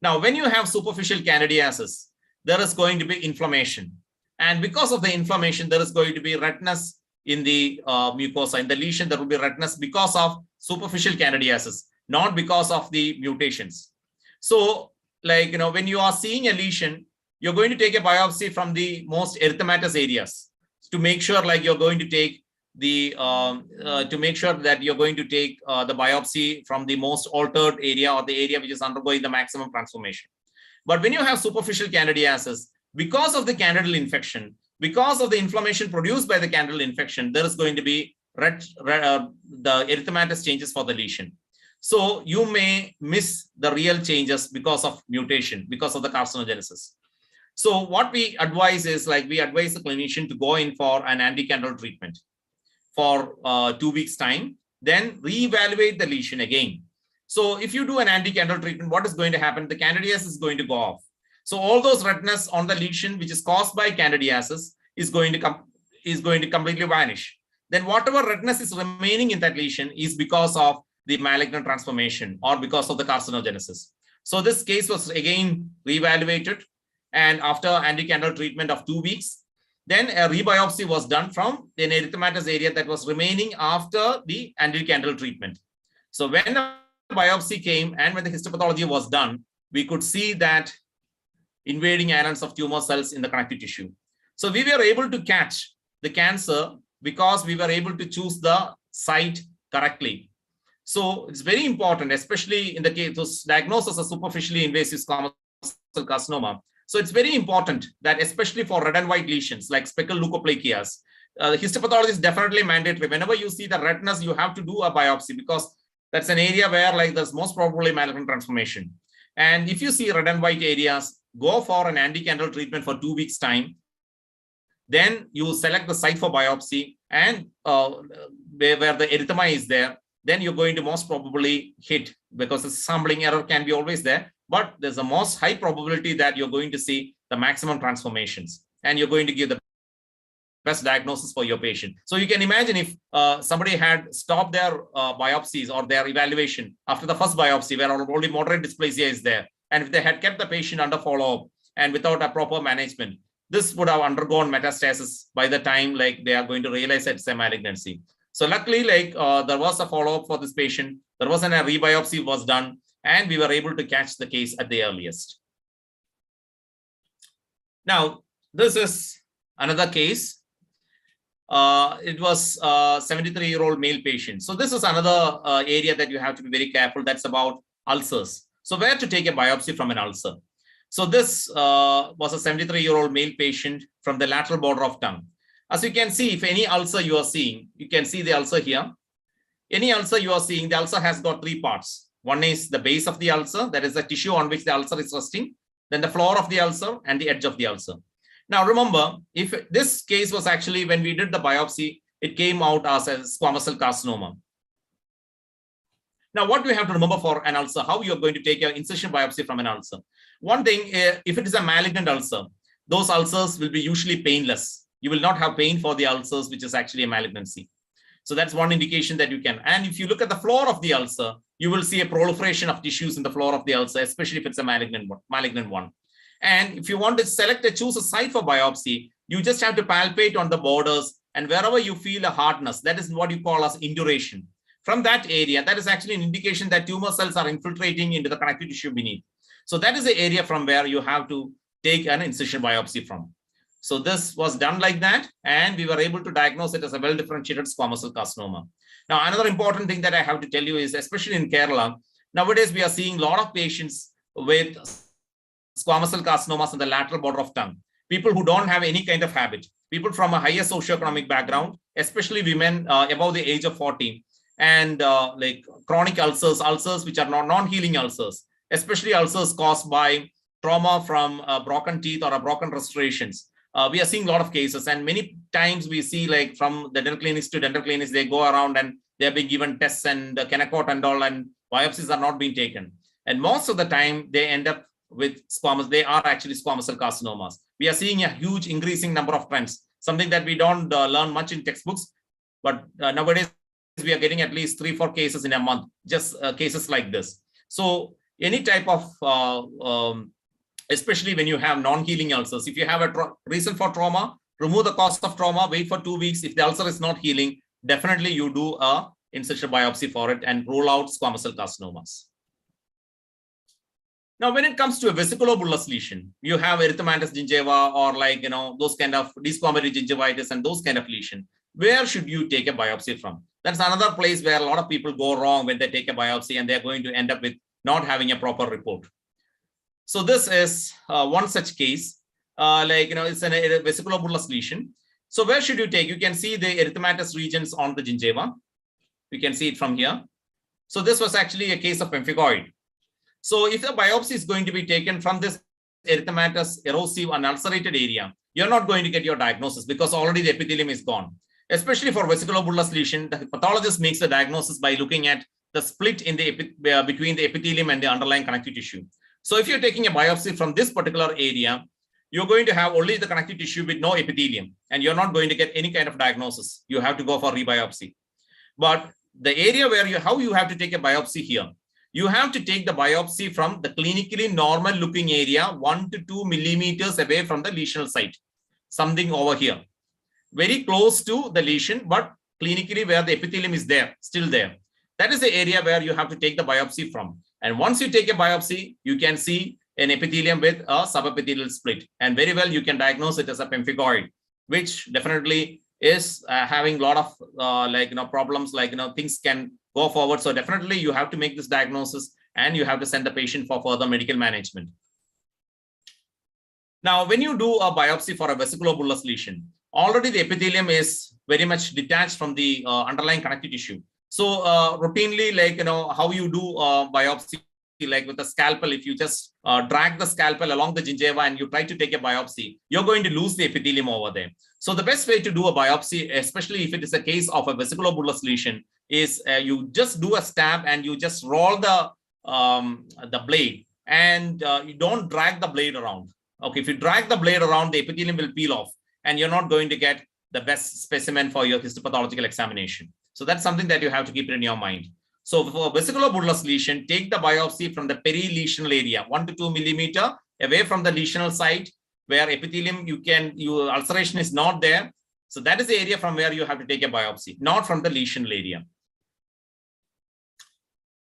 Now, when you have superficial candidiasis, there is going to be inflammation. And because of the inflammation, there is going to be redness in the mucosa. In the lesion, there will be redness because of superficial candidiasis, not because of the mutations. So, like, when you are seeing a lesion, you're going to take a biopsy from the most erythematous areas to make sure, like, you're going to take the the biopsy from the most altered area or the area which is undergoing the maximum transformation. But when you have superficial candidiasis, because of the candidal infection, because of the inflammation produced by the candidal infection, there is going to be the erythematous changes for the lesion. So you may miss the real changes because of mutation, because of the carcinogenesis. So what we advise is, like, we advise the clinician to go in for an anti-candidal treatment for 2 weeks time, then reevaluate the lesion again. So if you do an anti-candidal treatment, what is going to happen? The candidiasis is going to go off. So all those redness on the lesion, which is caused by candidiasis, is going to completely vanish. Then whatever redness is remaining in that lesion is because of the malignant transformation or because of the carcinogenesis. So this case was again reevaluated, and after anti-candidal treatment of 2 weeks, then a rebiopsy was done from an erythematous area that was remaining after the anti-candidal treatment. So when the biopsy came and when the histopathology was done, we could see that invading islands of tumor cells in the connective tissue. So we were able to catch the cancer because we were able to choose the site correctly. So it's very important, especially in the case of diagnosis of superficially invasive squamous cell carcinoma. So it's very important that, especially for red and white lesions like speckled leukoplakias, histopathology is definitely mandatory. Whenever you see the redness, you have to do a biopsy because that's an area where, like, there's most probably malignant transformation. And if you see red and white areas, go for an anti-candidal treatment for 2 weeks time. Then you select the site for biopsy, and where the erythema is there, then you're going to most probably hit, because the sampling error can be always there, but there's a most high probability that you're going to see the maximum transformations and you're going to give the best diagnosis for your patient. So you can imagine if somebody had stopped their biopsies or their evaluation after the first biopsy where only moderate dysplasia is there, and if they had kept the patient under follow-up and without a proper management, this would have undergone metastasis by the time, like, they are going to realize it's a malignancy. So luckily, like, there was a follow-up for this patient. There was a rebiopsy was done, and we were able to catch the case at the earliest. Now, this is another case. It was a 73-year-old male patient. So this is another area that you have to be very careful. That's about ulcers. So where to take a biopsy from an ulcer? So this was a 73-year-old male patient from the lateral border of tongue. As you can see, if any ulcer you are seeing, you can see the ulcer here. Any ulcer you are seeing, the ulcer has got 3 parts. One is the base of the ulcer, that is the tissue on which the ulcer is resting, then the floor of the ulcer and the edge of the ulcer. Now remember, if this case was actually, when we did the biopsy, it came out as a squamous cell carcinoma. Now, what do you have to remember for an ulcer? How you're going to take your incision biopsy from an ulcer? One thing, if it is a malignant ulcer, those ulcers will be usually painless. You will not have pain for the ulcers, which is actually a malignancy. So that's one indication that you can. And if you look at the floor of the ulcer, you will see a proliferation of tissues in the floor of the ulcer, especially if it's a malignant one. And if you want to choose a site for biopsy, you just have to palpate on the borders, and wherever you feel a hardness, that is what you call as induration. From that area, that is actually an indication that tumor cells are infiltrating into the connective tissue beneath. So that is the area from where you have to take an incision biopsy from. So this was done like that, and we were able to diagnose it as a well-differentiated squamous cell carcinoma. Now, another important thing that I have to tell you is, especially in Kerala, nowadays we are seeing a lot of patients with squamous cell carcinomas in the lateral border of tongue. People who don't have any kind of habit, people from a higher socioeconomic background, especially women above the age of 40, and like chronic ulcers which are non-healing ulcers, especially ulcers caused by trauma from broken teeth or a broken restorations. We are seeing a lot of cases, and many times we see, like, from the dental clinics to dental clinics, they go around and they're being given tests and Kennicott and all, and biopsies are not being taken. And most of the time they end up with squamous. They are actually squamous cell carcinomas. We are seeing a huge increasing number of trends, something that we don't learn much in textbooks, but nowadays we are getting at least 3-4 cases in a month, just cases like this. So any type of especially when you have non-healing ulcers, if you have a reason for trauma, remove the cause of trauma, wait for 2 weeks. If the ulcer is not healing, definitely you do a incision biopsy for it and rule out squamous cell carcinomas. Now, when it comes to a vesiculobullous lesion, you have erythematous gingiva or, like, those kind of desquamated gingivitis and those kind of lesion. Where should you take a biopsy from? That's another place where a lot of people go wrong when they take a biopsy, and they're going to end up with not having a proper report. So this is one such case, it's a vesiculobullous lesion. So where should you take? You can see the erythematous regions on the gingiva. You can see it from here. So this was actually a case of pemphigoid. So if the biopsy is going to be taken from this erythematous, erosive and ulcerated area, you're not going to get your diagnosis because already the epithelium is gone. Especially for vesiculobullous lesion, the pathologist makes the diagnosis by looking at the split in the between the epithelium and the underlying connective tissue. So if you're taking a biopsy from this particular area, you're going to have only the connective tissue with no epithelium, and you're not going to get any kind of diagnosis. You have to go for rebiopsy. But the area where how you have to take a biopsy here, you have to take the biopsy from the clinically normal looking area 1 to 2 millimeters away from the lesional site, something over here, very close to the lesion, but clinically where the epithelium is there, still there. That is the area where you have to take the biopsy from. And once you take a biopsy, you can see an epithelium with a subepithelial split, and very well you can diagnose it as a pemphigoid, which definitely is having a lot of problems, things can go forward. So definitely you have to make this diagnosis, and you have to send the patient for further medical management. Now, when you do a biopsy for a vesiculobullous lesion, already the epithelium is very much detached from the underlying connective tissue. So routinely, how you do biopsy, like with a scalpel, if you just drag the scalpel along the gingiva and you try to take a biopsy, you're going to lose the epithelium over there. So the best way to do a biopsy, especially if it is a case of a vesiculobullous lesion, is you just do a stab and you just roll the blade, and you don't drag the blade around. Okay, if you drag the blade around, the epithelium will peel off, and you're not going to get the best specimen for your histopathological examination. So that's something that you have to keep it in your mind. So for vesiculobullous lesion, take the biopsy from the perilesional area, 1 to 2 millimeter away from the lesional site, where epithelium, your ulceration is not there. So that is the area from where you have to take a biopsy, not from the lesional area.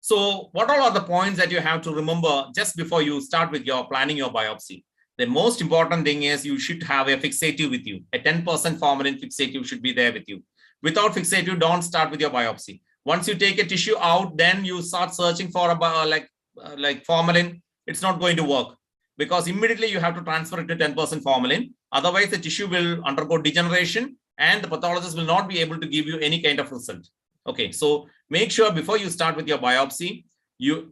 So what all are the points that you have to remember just before you start with your planning your biopsy? The most important thing is you should have a fixative with you. A 10% formalin fixative should be there with you. Without fixative, don't start with your biopsy. Once you take a tissue out, then you start searching for like formalin. It's not going to work, because immediately you have to transfer it to 10% formalin. Otherwise, the tissue will undergo degeneration, and the pathologist will not be able to give you any kind of result. Okay, so make sure before you start with your biopsy, you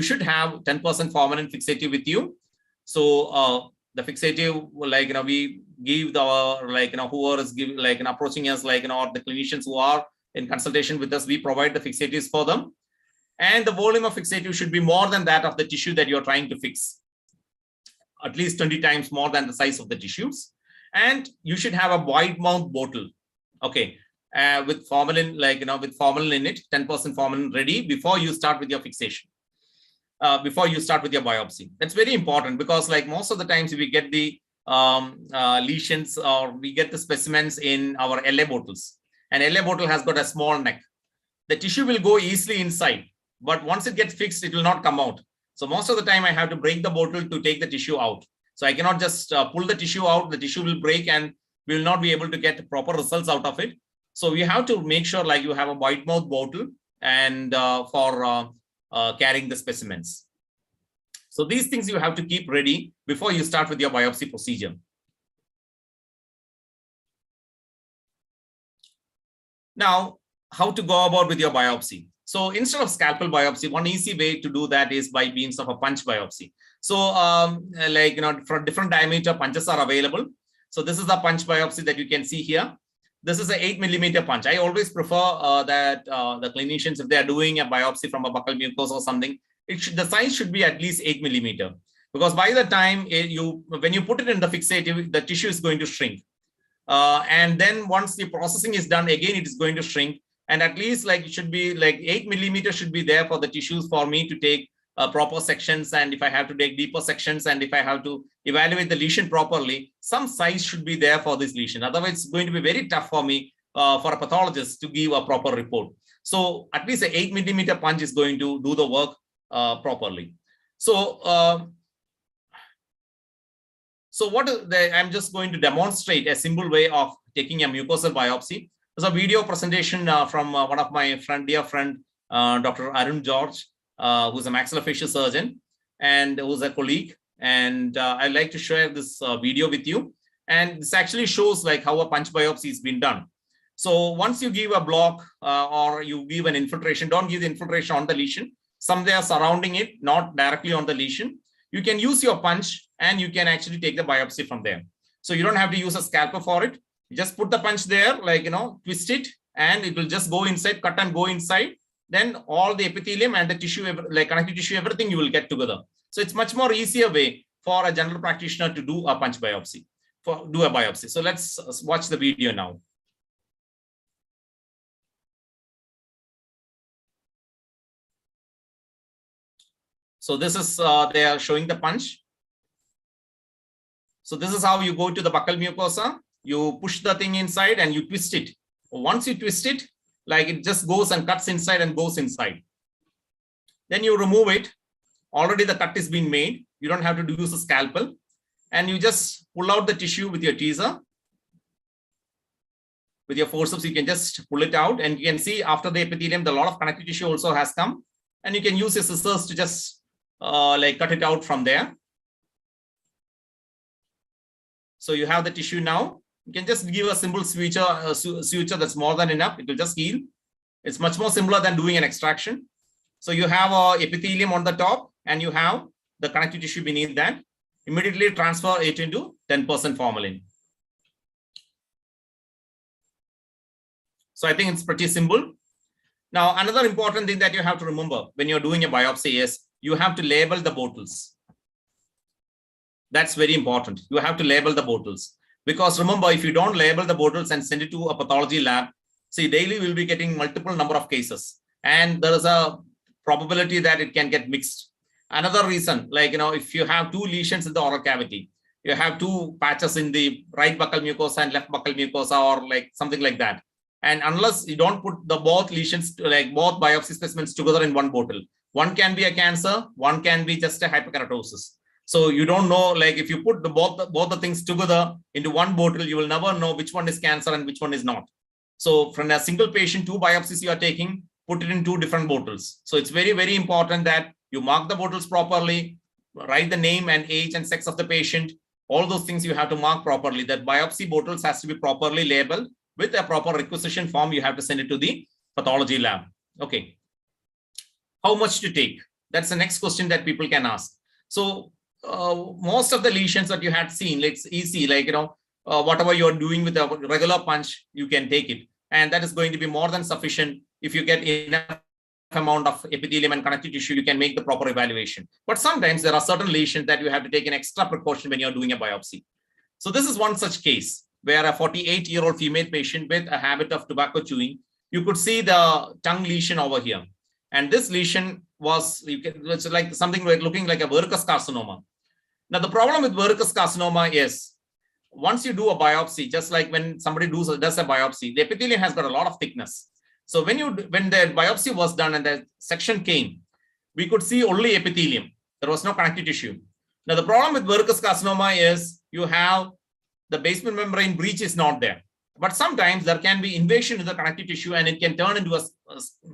should have 10% formalin fixative with you. So the fixative, we give whoever is approaching us, or the clinicians who are in consultation with us, we provide the fixatives for them. And the volume of fixative should be more than that of the tissue that you're trying to fix, at least 20 times more than the size of the tissues. And you should have a wide mouth bottle, okay, with formalin, with formalin in it, 10% formalin ready before you start with your fixation. Before you start with your biopsy. That's very important, because most of the times we get the lesions, or we get the specimens in our LA bottles, and LA bottle has got a small neck. the tissue will go easily inside, but once it gets fixed, it will not come out. So most of the time I have to break the bottle to take the tissue out. So I cannot just pull the tissue out, the tissue will break and we will not be able to get proper results out of it. So we have to make sure like you have a wide mouth bottle and for carrying the specimens. So these things you have to keep ready before you start with your biopsy procedure. Now, how to go about with your biopsy? So instead of scalpel biopsy, one easy way to do that is by means of a punch biopsy. So for different diameter punches are available. So this is the punch biopsy that you can see here. This is an 8mm punch. I always prefer that the clinicians, if they are doing a biopsy from a buccal mucosa or something, the size should be at least 8mm, because by the time when you put it in the fixative, the tissue is going to shrink. And then once the processing is done, again, it is going to shrink. And at least like it should be like 8mm should be there for the tissues for me to take proper sections. And if I have to take deeper sections and if I have to evaluate the lesion properly, some size should be there for this lesion. Otherwise, it's going to be very tough for me, for a pathologist to give a proper report. So at least an 8mm punch is going to do the work properly. So, I'm just going to demonstrate a simple way of taking a mucosal biopsy. There's a video presentation from one of my dear friend, Dr. Arun George, who's a maxillofacial surgeon and who's a colleague. And I'd like to share this video with you. And this actually shows like how a punch biopsy has been done. So once you give a block or you give an infiltration, don't give the infiltration on the lesion. Somewhere surrounding it, not directly on the lesion. You can use your punch and you can actually take the biopsy from there. So you don't have to use a scalpel for it. You just put the punch there, like, twist it, and it will just go inside, cut and go inside. Then all the epithelium and the tissue, like connective tissue, everything you will get together. So it's much more easier way for a general practitioner to do a punch biopsy, do a biopsy. So let's watch the video now. So this is, they are showing the punch. So this is how you go to the buccal mucosa. You push the thing inside and you twist it. Once you twist it, like it just goes and cuts inside and goes inside. Then you remove it. Already the cut is being made. You don't have to use a scalpel. And you just pull out the tissue with your tweezer. With your forceps, you can just pull it out. And you can see after the epithelium, a lot of connective tissue also has come. And you can use your scissors to just cut it out from there. So you have the tissue now. You can just give a simple suture that's more than enough. It will just heal. It's much more simpler than doing an extraction. So you have a epithelium on the top and you have the connective tissue beneath that. Immediately transfer it into 10% formalin. So I think it's pretty simple. Now, another important thing that you have to remember when you're doing a biopsy is you have to label the bottles. That's very important. You have to label the bottles. Because remember, if you don't label the bottles and send it to a pathology lab, see, daily we'll be getting multiple number of cases. And there is a probability that it can get mixed. Another reason, like, if you have two lesions in the oral cavity, you have two patches in the right buccal mucosa and left buccal mucosa or like something like that. And unless you don't put the both lesions, like both biopsy specimens together in one bottle, one can be a cancer, one can be just a hyperkeratosis. So you don't know, like if you put both the things together into one bottle, you will never know which one is cancer and which one is not. So from a single patient, 2 biopsies you are taking, put it in 2 different bottles. So it's very, very important that you mark the bottles properly, write the name and age and sex of the patient. All those things you have to mark properly. That biopsy bottles has to be properly labeled with a proper requisition form. You have to send it to the pathology lab. Okay. How much to take? That's the next question that people can ask. So most of the lesions that you had seen, it's easy, like, whatever you're doing with a regular punch, you can take it. And that is going to be more than sufficient. If you get enough amount of epithelium and connective tissue, you can make the proper evaluation. But sometimes there are certain lesions that you have to take an extra precaution when you're doing a biopsy. So this is one such case where a 48-year-old female patient with a habit of tobacco chewing, you could see the tongue lesion over here. And this lesion was, it's like something like looking like a verrucous carcinoma. Now, the problem with verrucous carcinoma is once you do a biopsy, just like when somebody does a biopsy, the epithelium has got a lot of thickness. So when the biopsy was done and the section came, we could see only epithelium. There was no connective tissue. Now, the problem with verrucous carcinoma is you have the basement membrane breach is not there. But sometimes there can be invasion into the connective tissue and it can turn into a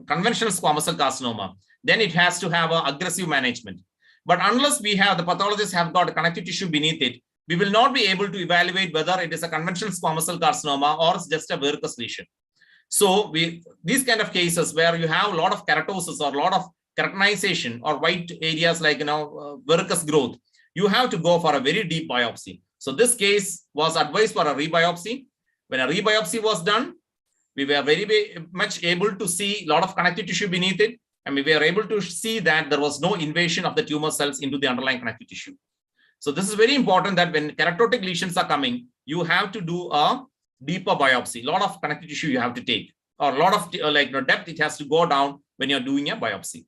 conventional squamous cell carcinoma. Then it has to have an aggressive management. But unless we have, the pathologists have got a connective tissue beneath it, we will not be able to evaluate whether it is a conventional squamous cell carcinoma or it's just a verrucous lesion. So these kind of cases where you have a lot of keratosis or a lot of keratinization or white areas like verrucous growth, you have to go for a very deep biopsy. So this case was advised for a rebiopsy. When a rebiopsy was done, we were very much able to see a lot of connective tissue beneath it, and we were able to see that there was no invasion of the tumor cells into the underlying connective tissue. So this is very important that when keratotic lesions are coming, you have to do a deeper biopsy. A lot of connective tissue you have to take, or a lot of depth it has to go down when you're doing a biopsy.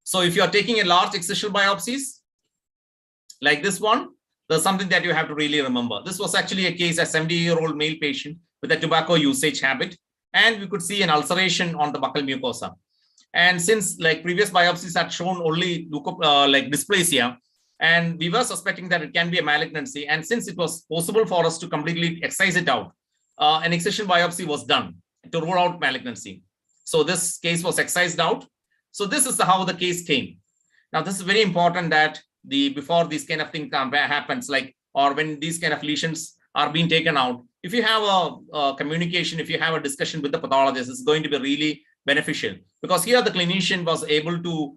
So if you are taking a large excisional biopsies, like this one, there's something that you have to really remember. This was actually a case, a 70-year-old male patient with a tobacco usage habit, and we could see an ulceration on the buccal mucosa. And since like previous biopsies had shown only dysplasia, and we were suspecting that it can be a malignancy, and since it was possible for us to completely excise it out, an excision biopsy was done to rule out malignancy. So this case was excised out. So this is how the case came. Now, this is very important that before this kind of thing happens, or when these kind of lesions are being taken out, if you have a communication, if you have a discussion with the pathologist, it's going to be really beneficial, because here the clinician was able to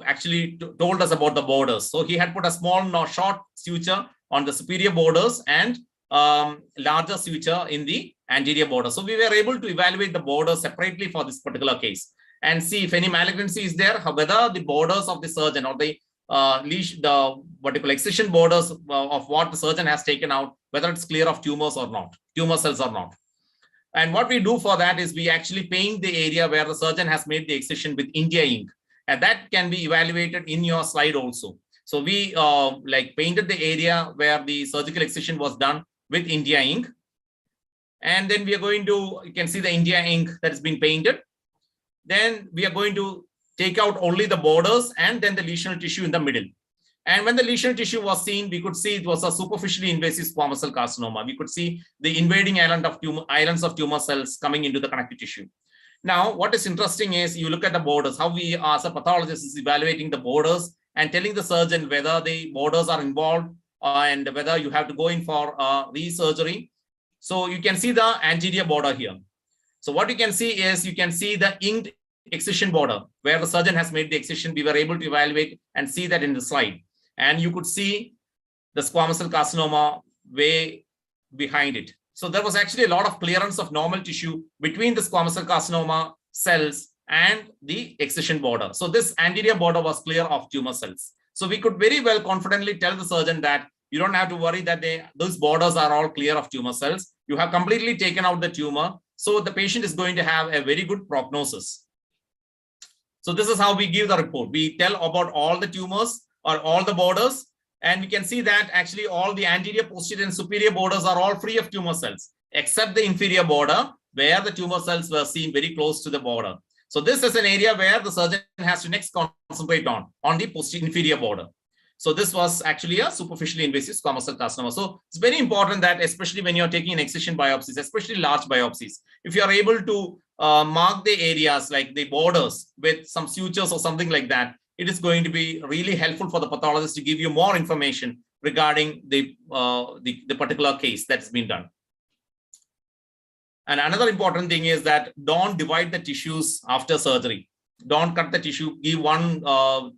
actually told us about the borders. So he had put a small short suture on the superior borders and larger suture in the anterior border. So we were able to evaluate the borders separately for this particular case and see if any malignancy is there, whether the borders of the surgeon or the excision borders of what the surgeon has taken out, whether it's clear of tumors or not, tumor cells or not. And what we do for that is we actually paint the area where the surgeon has made the excision with India ink, and that can be evaluated in your slide also. So we painted the area where the surgical excision was done with India ink, and then we are going to, you can see the India ink that has been painted. Then we are going to take out only the borders and then the lesional tissue in the middle. And when the lesional tissue was seen, we could see it was a superficially invasive squamous cell carcinoma. We could see the invading islands of tumor cells coming into the connective tissue. Now, what is interesting is you look at the borders, how we as a pathologist is evaluating the borders and telling the surgeon whether the borders are involved and whether you have to go in for resurgery. So you can see the anterior border here. So what you can see is you can see the inked excision border where the surgeon has made the excision. We were able to evaluate and see that in the slide. And you could see the squamous cell carcinoma way behind it. So there was actually a lot of clearance of normal tissue between the squamous cell carcinoma cells and the excision border. So this anterior border was clear of tumor cells. So we could very well confidently tell the surgeon that you don't have to worry that those borders are all clear of tumor cells. You have completely taken out the tumor. So the patient is going to have a very good prognosis. So this is how we give the report. We tell about all the tumors or all the borders, and we can see that actually all the anterior, posterior, and superior borders are all free of tumor cells, except the inferior border where the tumor cells were seen very close to the border. So this is an area where the surgeon has to next concentrate on the posterior inferior border. So this was actually a superficially invasive squamous cell carcinoma. So it's very important that, especially when you're taking excision biopsies, especially large biopsies, if you are able to mark the areas like the borders with some sutures or something like that, it is going to be really helpful for the pathologist to give you more information regarding the particular case that's been done. And another important thing is that don't divide the tissues after surgery. Don't cut the tissue, give one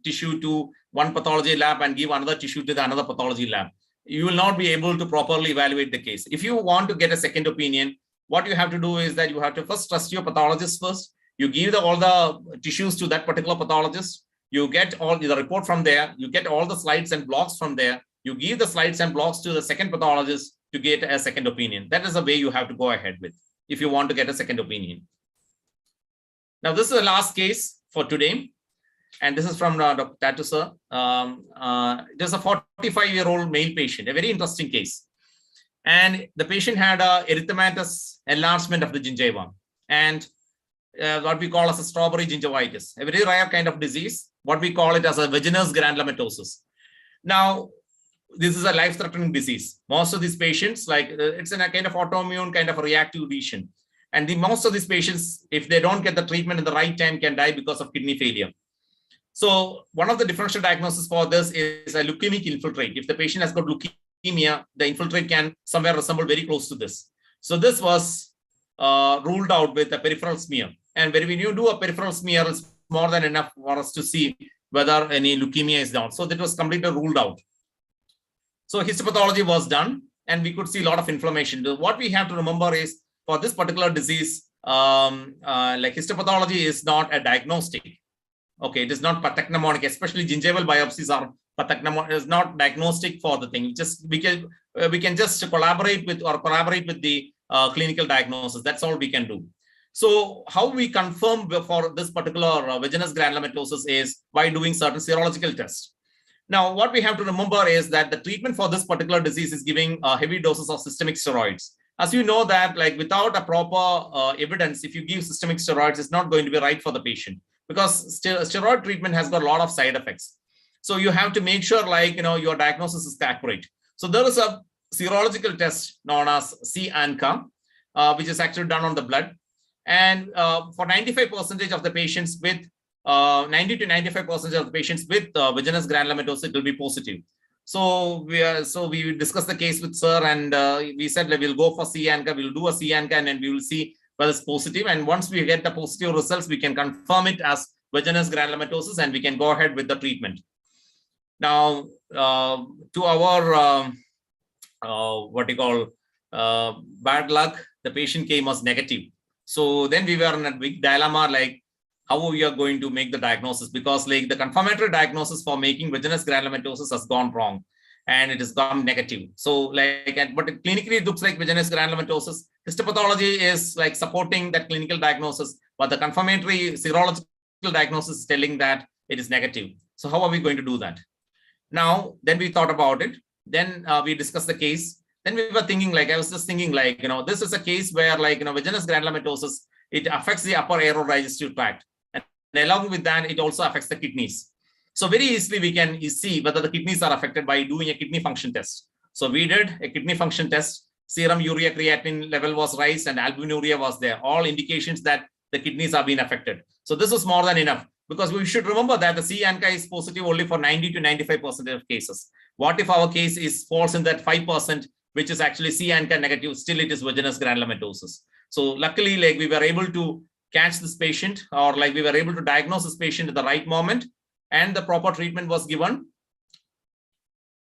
tissue to one pathology lab and give another tissue to the another pathology lab. You will not be able to properly evaluate the case. If you want to get a second opinion, what you have to do is that you have to first trust your pathologist first. You give all the tissues to that particular pathologist. You get all the report from there. You get all the slides and blocks from there. You give the slides and blocks to the second pathologist to get a second opinion. That is the way you have to go ahead with if you want to get a second opinion. Now, this is the last case for today. And this is from Dr. Tatu sir. It is a 45-year-old male patient, a very interesting case. And the patient had a erythematous enlargement of the gingiva and what we call as a strawberry gingivitis, a very rare kind of disease. What we call it as a Wegener's granulomatosis. Now, this is a life-threatening disease. Most of these patients, like it's in a kind of autoimmune kind of a reactive lesion. And most of these patients, if they don't get the treatment in the right time, can die because of kidney failure. So one of the differential diagnoses for this is a leukemic infiltrate. If the patient has got leukemia, the infiltrate can somewhere resemble very close to this. So this was ruled out with a peripheral smear. And when you do a peripheral smear, it's more than enough for us to see whether any leukemia is down. So that was completely ruled out. So histopathology was done, and we could see a lot of inflammation. What we have to remember is for this particular disease, like histopathology is not a diagnostic. Okay, it is not pathognomonic, especially gingival biopsies are pathognomonic, is not diagnostic for the thing. Just we can just collaborate with or corroborate with the clinical diagnosis. That's all we can do. So how we confirm for this particular Wegener's granulomatosis is by doing certain serological tests. Now, what we have to remember is that the treatment for this particular disease is giving heavy doses of systemic steroids. As you know that, like without a proper evidence, if you give systemic steroids, it's not going to be right for the patient because steroid treatment has got a lot of side effects. So you have to make sure, like, your diagnosis is accurate. So there is a serological test known as C-ANCA, which is actually done on the blood. And for 95% of the patients with 90 to 95% of the patients with Wegener's granulomatosis, it will be positive. So we discussed the case with sir, and we said we'll go for C-ANCA, we'll do a C-ANCA, and then we will see whether it's positive. And once we get the positive results, we can confirm it as Wegener's granulomatosis, and we can go ahead with the treatment. Now, to our what you call bad luck, the patient came as negative. So then we were in a big dilemma, like how we are going to make the diagnosis, because like the confirmatory diagnosis for making Wegener's granulomatosis has gone wrong and it has gone negative. So like, but clinically it looks like Wegener's granulomatosis. Histopathology is like supporting that clinical diagnosis, but the confirmatory serological diagnosis is telling that it is negative. So how are we going to do that? Now, then we thought about it. Then we discussed the case. Then we were thinking, like, I was just thinking, like, this is a case where, like, Wegener's granulomatosis, it affects the upper aerodigestive tract. And along with that, it also affects the kidneys. So very easily, we can see whether the kidneys are affected by doing a kidney function test. So we did a kidney function test. Serum urea creatinine level was raised and albuminuria was there. All indications that the kidneys are being affected. So this was more than enough, because we should remember that the C-ANCA is positive only for 90 to 95% of cases. What if our case falls in that 5%, which is actually C-ANCA negative, still it is Wegener's granulomatosis. So luckily, like, we were able to catch this patient, or like we were able to diagnose this patient at the right moment, and the proper treatment was given.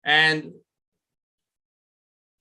And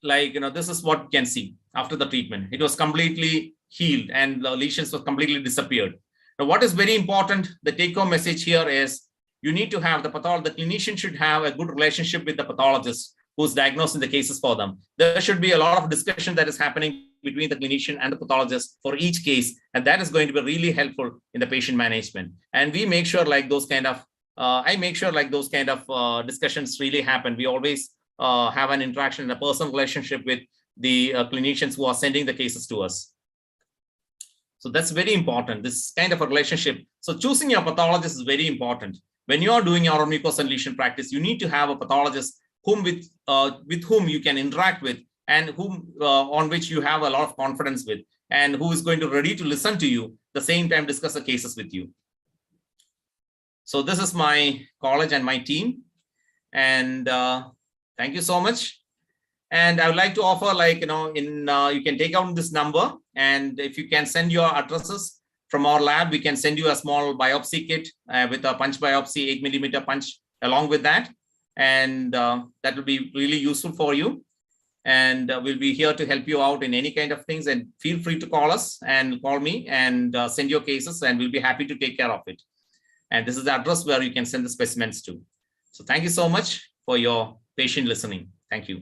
like, this is what you can see after the treatment. It was completely healed and the lesions were completely disappeared. Now, what is very important, the take-home message here is you need to have the clinician should have a good relationship with the pathologist who's diagnosing the cases for them. There should be a lot of discussion that is happening between the clinician and the pathologist for each case, and that is going to be really helpful in the patient management. And we make sure like those kind of, I make sure like those kind of discussions really happen. We always have an interaction, a personal relationship with the clinicians who are sending the cases to us. So that's very important, this kind of a relationship. So choosing your pathologist is very important. When you are doing your mucous and lesion practice, you need to have a pathologist with whom you can interact with, and whom on which you have a lot of confidence with, and who is going to ready to listen to you, the same time discuss the cases with you. So this is my college and my team, and thank you so much. And I would like to offer, like, you can take out this number, and if you can send your addresses from our lab, we can send you a small biopsy kit with a punch biopsy, 8mm punch along with that. And that will be really useful for you. And we'll be here to help you out in any kind of things. And feel free to call us and call me and send your cases, and we'll be happy to take care of it. And this is the address where you can send the specimens to. So thank you so much for your patient listening. Thank you.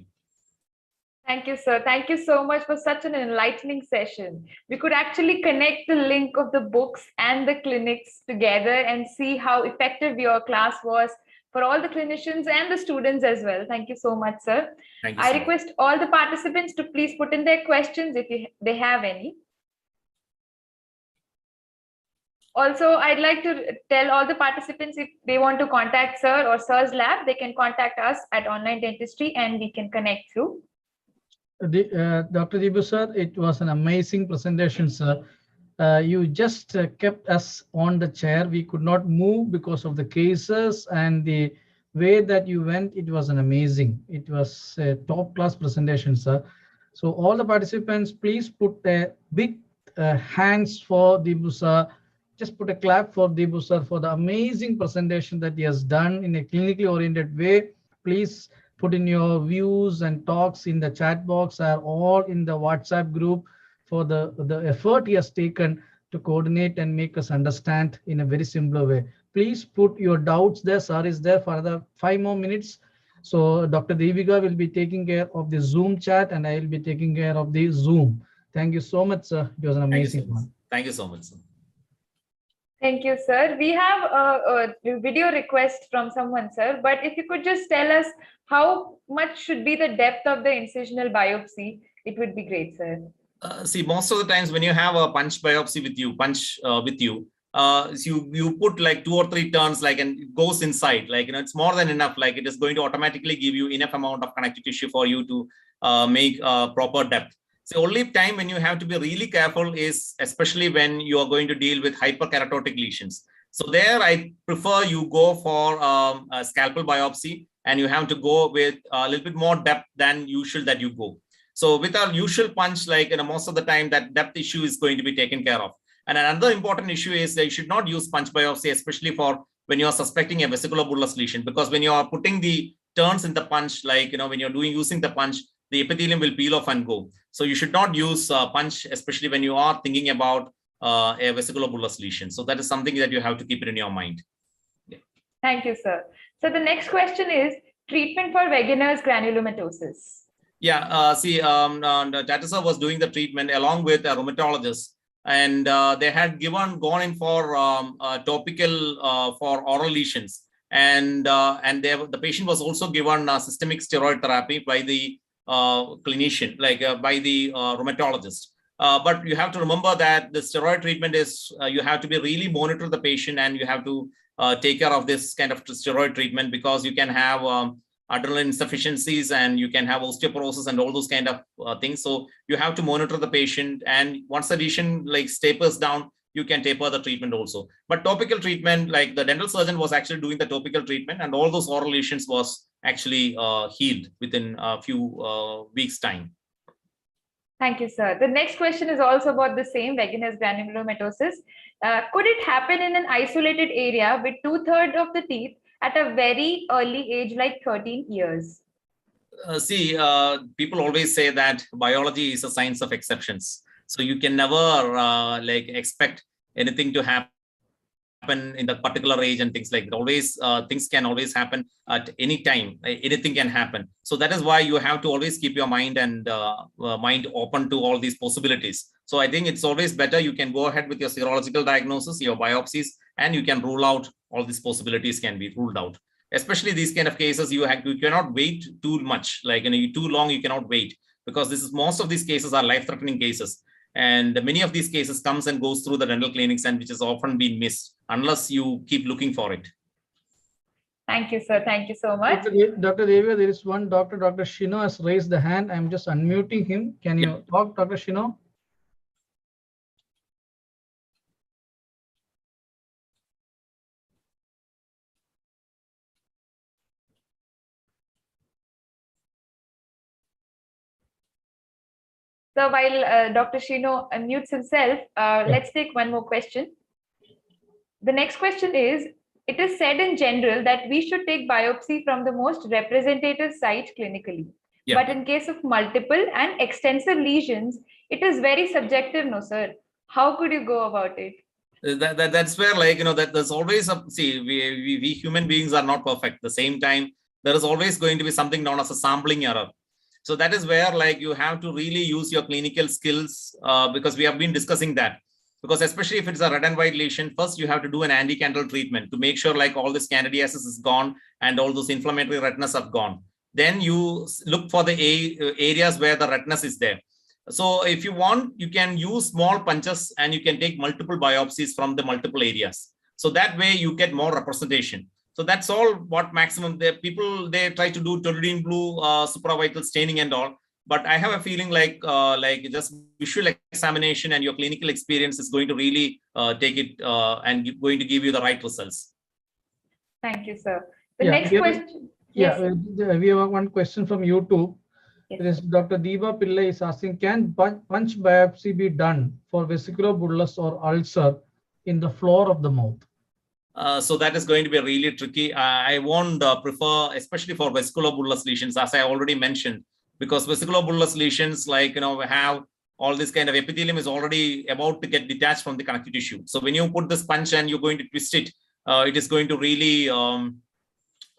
Thank you, sir. Thank you so much for such an enlightening session. We could actually connect the link of the books and the clinics together and see how effective your class was for all the clinicians and the students as well. Thank you so much, sir. Thank you I so much. request all the participants to please put in their questions if they have any. Also, I'd like to tell all the participants if they want to contact sir or sir's lab, they can contact us at Online Dentistry and we can connect through. Dr. Deepu sir, it was an amazing presentation, sir. You just kept us on the chair. We could not move because of the cases and the way that you went. It was an amazing. It was a top class presentation, sir. So all the participants, please put a big hands for Deepu sir. Just put a clap for Deepu sir for the amazing presentation that he has done in a clinically oriented way. Please put in your views and talks in the chat box or all in the WhatsApp group for the effort he has taken to coordinate and make us understand in a very simpler way. Please put your doubts there. Sir is there for another 5 more minutes. So Dr. Devika will be taking care of the Zoom chat and I will be taking care of the Zoom. Thank you so much, sir. It was an amazing one. Thank you so much, sir. Thank you, sir. We have a video request from someone, sir, but if you could just tell us how much should be the depth of the incisional biopsy, it would be great, sir. See, most of the times when you have a punch biopsy with you, you put like 2 or 3 turns, like, and it goes inside, like, it's more than enough. Like, it is going to automatically give you enough amount of connective tissue for you to make proper depth. The only time when you have to be really careful is especially when you are going to deal with hyperkeratotic lesions. So there, I prefer you go for a scalpel biopsy, and you have to go with a little bit more depth than usual that you go. So with our usual punch, like, most of the time that depth issue is going to be taken care of. And another important issue is that you should not use punch biopsy, especially for when you are suspecting a vesiculobullous lesion, because when you are putting the turns in the punch, like, when you're using the punch, the epithelium will peel off and go. So you should not use punch, especially when you are thinking about a vesiculobullous lesion. So that is something that you have to keep it in your mind. Yeah. Thank you, sir. So the next question is treatment for Wegener's granulomatosis. Yeah, see, Tata sir was doing the treatment along with a rheumatologist, and they had gone in for topical for oral lesions, and the patient was also given systemic steroid therapy by the clinician, like by the rheumatologist. But you have to remember that the steroid treatment is, you have to be really monitor the patient, and you have to take care of this kind of steroid treatment, because you can have adrenal insufficiencies and you can have osteoporosis and all those kind of things. So you have to monitor the patient, and once the lesion like tapers down, you can taper the treatment also. But topical treatment, like the dental surgeon was actually doing the topical treatment, and all those oral lesions was actually healed within a few weeks' time. Thank you, sir. The next question is also about the same, Wegener's granulomatosis. Could it happen in an isolated area with 2/3 of the teeth at a very early age, like 13 years? See, people always say that biology is a science of exceptions. So you can never like expect anything to happen in that particular age and things like that. Always, things can always happen at any time. Anything can happen. So that is why you have to always keep your mind and mind open to all these possibilities. So I think it's always better you can go ahead with your serological diagnosis, your biopsies, and you can rule out all these possibilities can be ruled out. Especially these kind of cases, you cannot wait too much. Like, too long, you cannot wait, because most of these cases are life-threatening cases. And many of these cases comes and goes through the dental clinics, and which has often been missed unless you keep looking for it. Thank you, sir. Thank you so much. Dr. Devia, there is one doctor, Dr. Shino has raised the hand. I'm just unmuting him. Can you talk, Dr. Shino? So while Dr. Shino unmutes himself, let's take one more question. The next question is, it is said in general that we should take biopsy from the most representative site clinically. Yeah. But in case of multiple and extensive lesions, it is very subjective, no, sir. How could you go about it? That's where, like, that there's always we human beings are not perfect. At the same time, there is always going to be something known as a sampling error. So that is where, like, you have to really use your clinical skills, because we have been discussing that. because especially if it's a red and white lesion, first you have to do an anti-candle treatment to make sure like all this candidiasis is gone and all those inflammatory redness have gone. Then you look for the areas where the redness is there. So if you want, you can use small punches and you can take multiple biopsies from the multiple areas. So that way you get more representation. So that's all what maximum people, they try to do toluidine blue supravital staining and all. But I have a feeling like just visual examination and your clinical experience is going to really take it and going to give you the right results. Thank you, sir. The next question. Yes. We have one question from YouTube. Yes. It is Dr. Deepa Pillai is asking, can punch biopsy be done for vesicular bullous or ulcer in the floor of the mouth? So that is going to be really tricky. I won't prefer, especially for vesicular bullous lesions, as I already mentioned, because vesicular bullous lesions, like, we have all this kind of epithelium is already about to get detached from the connective tissue. So when you put this punch and you're going to twist it, it is going to really,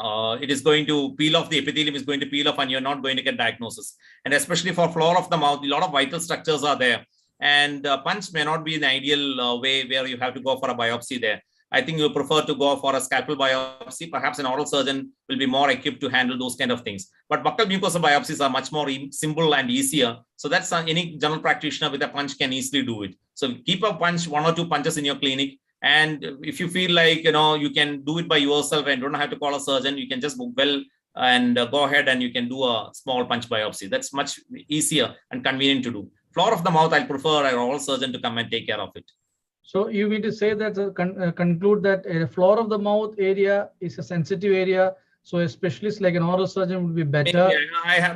it is going to peel off, the epithelium is going to peel off and you're not going to get diagnosis. And especially for floor of the mouth, a lot of vital structures are there. And punch may not be an ideal way where you have to go for a biopsy there. I think you prefer to go for a scalpel biopsy. Perhaps an oral surgeon will be more equipped to handle those kind of things. But buccal mucosa biopsies are much more simple and easier. So that's any general practitioner with a punch can easily do it. So keep a punch, 1 or 2 punches in your clinic. And if you feel like, you can do it by yourself and don't have to call a surgeon, you can just book well and go ahead and you can do a small punch biopsy. That's much easier and convenient to do. Floor of the mouth, I'll prefer an oral surgeon to come and take care of it. So you mean to say that conclude that a floor of the mouth area is a sensitive area, so a specialist like an oral surgeon would be better?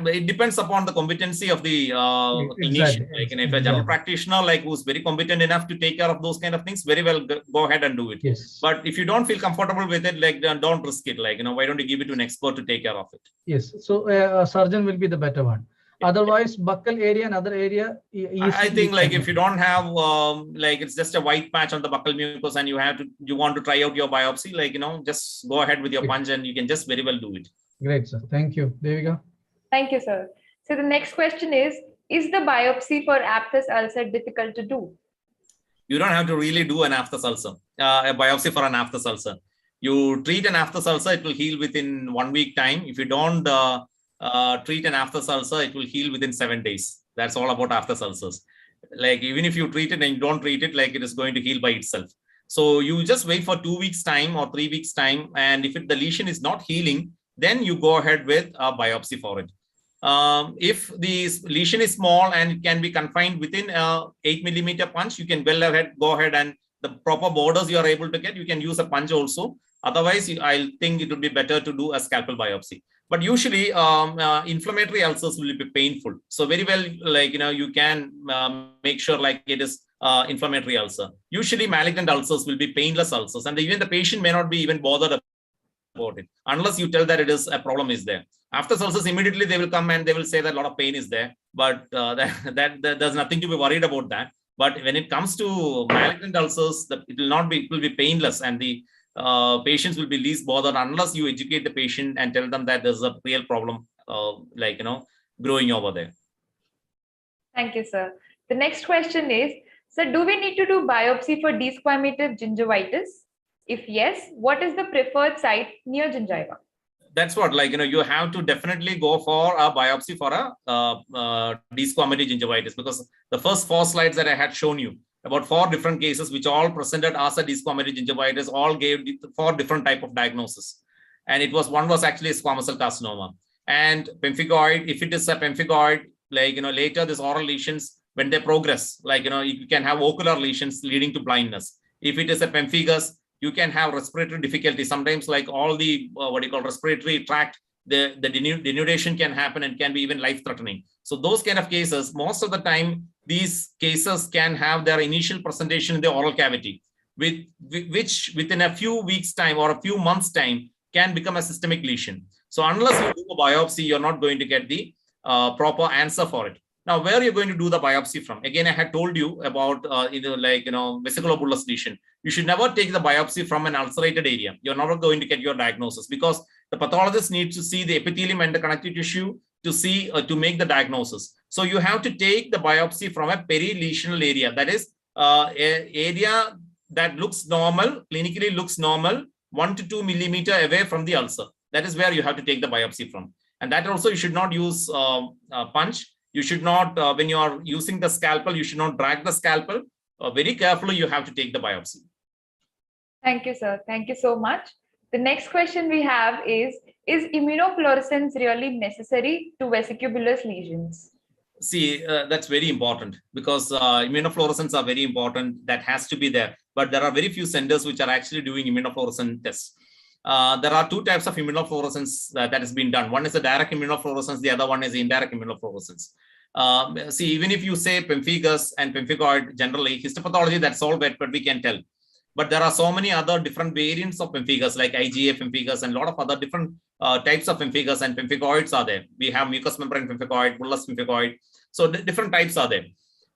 Maybe, it depends upon the competency of the clinician. Like, if a general practitioner who's very competent enough to take care of those kind of things, very well go ahead and do it. Yes. But if you don't feel comfortable with it, don't risk it. Why don't you give it to an expert to take care of it? Yes. So a surgeon will be the better one. Otherwise, buccal area and other area. I think if you don't have it's just a white patch on the buccal mucosa and you want to try out your biopsy, just go ahead with your punch and you can just very well do it. Great, sir. Thank you. Devika. Thank you, sir. So the next question is the biopsy for aphthous ulcer difficult to do? You don't have to really do an aphthous ulcer, a biopsy for an aphthous ulcer. You treat an aphthous ulcer, it will heal within 1 week time. If you don't treat an aphthous ulcer, it will heal within 7 days. That's all about aphthous ulcers. Even if you treat it and you don't treat it, it is going to heal by itself. So you just wait for 2 weeks time or 3 weeks time. And if the lesion is not healing, then you go ahead with a biopsy for it. If the lesion is small and it can be confined within 8 millimeter punch, you can go ahead and the proper borders you are able to get, you can use a punch also. Otherwise, I think it would be better to do a scalpel biopsy. But usually, inflammatory ulcers will be painful. So very well, you can make sure it is inflammatory ulcer. Usually, malignant ulcers will be painless ulcers, and even the patient may not be even bothered about it unless you tell that it is a problem is there. After ulcers, immediately they will come and they will say that a lot of pain is there, but that there's nothing to be worried about that. But when it comes to malignant ulcers, it will be painless, and the patients will be least bothered unless you educate the patient and tell them that there's a real problem, growing over there. Thank you, sir. The next question is, sir, do we need to do biopsy for desquamative gingivitis? If yes, what is the preferred site near gingiva? That's what, you have to definitely go for a biopsy for a desquamative gingivitis, because the first 4 slides that I had shown you, about 4 different cases which all presented as a desquamative gingivitis, all gave 4 different type of diagnosis. And one was actually a squamous cell carcinoma. And pemphigoid, if it is a pemphigoid, later these oral lesions, when they progress, you can have ocular lesions leading to blindness. If it is a pemphigus, you can have respiratory difficulty. Sometimes all the, respiratory tract, the denudation can happen and can be even life-threatening. So those kind of cases, most of the time, these cases can have their initial presentation in the oral cavity, which within a few weeks' time or a few months' time can become a systemic lesion. So unless you do a biopsy, you're not going to get the proper answer for it. Now, where you're going to do the biopsy from? Again, I had told you about vesicular bullous lesion. You should never take the biopsy from an ulcerated area. You're never going to get your diagnosis, because the pathologist needs to see the epithelium and the connective tissue to make the diagnosis. So you have to take the biopsy from a perilesional area, that is area that looks normal, clinically looks normal, 1 to 2 millimeter away from the ulcer. That is where you have to take the biopsy from. And that also, you should not use punch. You should not, when you are using the scalpel, you should not drag the scalpel. Very carefully, you have to take the biopsy. Thank you, sir. Thank you so much. The next question we have is immunofluorescence really necessary to vesicular lesions? See, that's very important because immunofluorescence are very important. That has to be there. But there are very few centers which are actually doing immunofluorescence tests. There are two types of immunofluorescence that has been done. One is a direct immunofluorescence. The other one is indirect immunofluorescence. See, even if you say pemphigus and pemphigoid, generally histopathology, that's all but we can tell. But there are so many other different variants of pemphigus, like IgA pemphigus and a lot of other different types of pemphigus, and pemphigoids are there. We have mucous membrane pemphigoid, bullous pemphigoid. So different types are there.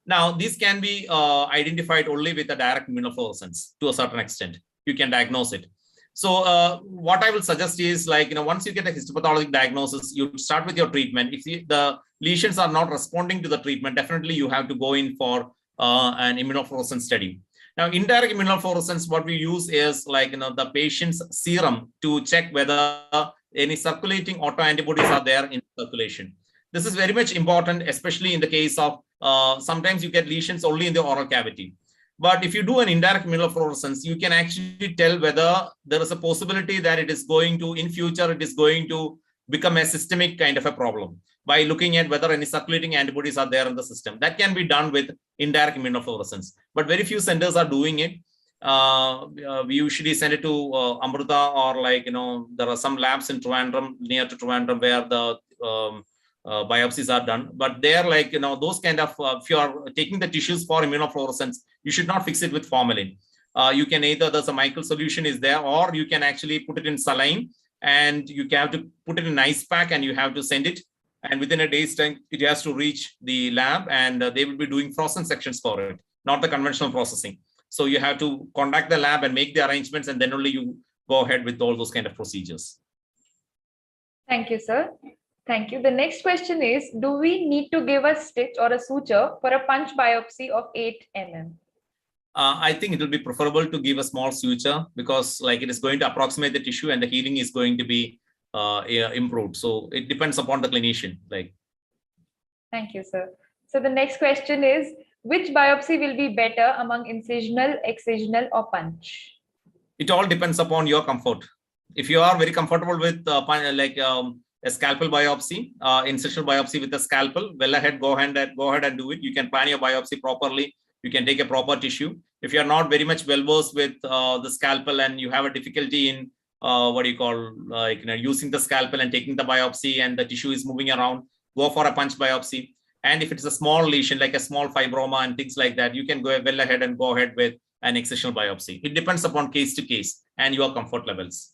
Now, these can be identified only with a direct immunofluorescence to a certain extent. You can diagnose it. So what I will suggest is, like, once you get a histopathologic diagnosis, you start with your treatment. If the lesions are not responding to the treatment, definitely you have to go in for an immunofluorescence study. Now, indirect immunofluorescence, what we use is like, the patient's serum to check whether any circulating autoantibodies are there in circulation. This is very much important, especially in the case of sometimes you get lesions only in the oral cavity. But if you do an indirect immunofluorescence, you can actually tell whether there is a possibility that it is going to, in future, it is going to become a systemic kind of a problem by looking at whether any circulating antibodies are there in the system. That can be done with indirect immunofluorescence, but very few centers are doing it. We usually send it to Amrita, or like, there are some labs in Trivandrum, near to Trivandrum, where the biopsies are done. But they're like, those kind of, if you are taking the tissues for immunofluorescence, you should not fix it with formalin. You can either, there's a micro solution is there, or you can actually put it in saline, and you have to put it in an ice pack and you have to send it. And within a day's time, it has to reach the lab, and they will be doing frozen sections for it, not the conventional processing. So you have to contact the lab and make the arrangements, and then only you go ahead with all those kind of procedures. Thank you, sir. Thank you. The next question is, do we need to give a stitch or a suture for a punch biopsy of 8 mm? I think it will be preferable to give a small suture, because like, it is going to approximate the tissue and the healing is going to be improved. So it depends upon the clinician. Like. Thank you, sir. So the next question is, which biopsy will be better among incisional, excisional, or punch? It all depends upon your comfort. If you are very comfortable with a scalpel biopsy, incisional biopsy with a scalpel, well ahead, go ahead and do it. You can plan your biopsy properly. You can take a proper tissue. If you're not very much well versed with the scalpel, and you have a difficulty in using the scalpel and taking the biopsy, and the tissue is moving around, go for a punch biopsy. And if it's a small lesion, like a small fibroma and things like that, you can go well ahead and go ahead with an excisional biopsy. It depends upon case to case and your comfort levels.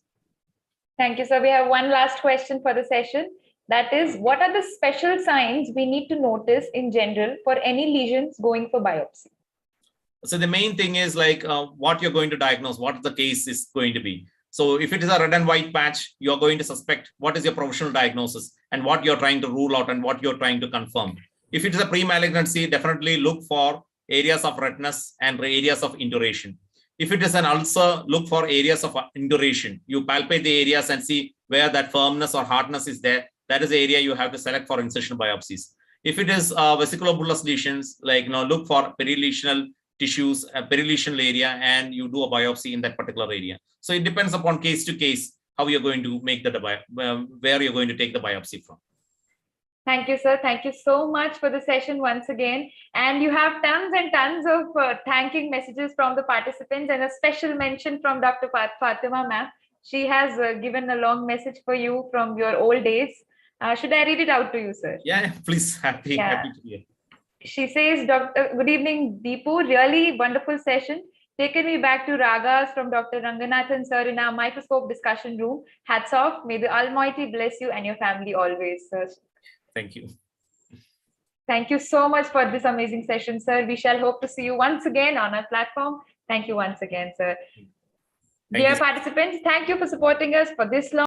Thank you, sir. We have one last question for the session. That is, what are the special signs we need to notice in general for any lesions going for biopsy? So the main thing is like what you're going to diagnose, what the case is going to be. So if it is a red and white patch, you're going to suspect what is your provisional diagnosis and what you're trying to rule out and what you're trying to confirm. If it is a pre-malignancy, definitely look for areas of redness and areas of induration. If it is an ulcer, look for areas of induration. You palpate the areas and see where that firmness or hardness is there. That is the area you have to select for incision biopsies. If it is vesiculobullous lesions, like look for perilesional tissues, a perilesional area, and you do a biopsy in that particular area. So it depends upon case to case how you're going to make the where you're going to take the biopsy from. Thank you, sir. Thank you so much for the session once again. And you have tons and tons of thanking messages from the participants, and a special mention from Dr. Fatima ma'am. She has given a long message for you from your old days. Should I read it out to you, sir? Yeah, please. Happy to hear. She says, good evening, Deepu. Really wonderful session. Taken me back to ragas from Dr. Ranganathan sir in our microscope discussion room. Hats off. May the Almighty bless you and your family always, sir. Thank you. Thank you so much for this amazing session, sir. We shall hope to see you once again on our platform. Thank you once again, sir. Dear participants, thank you for supporting us for this long.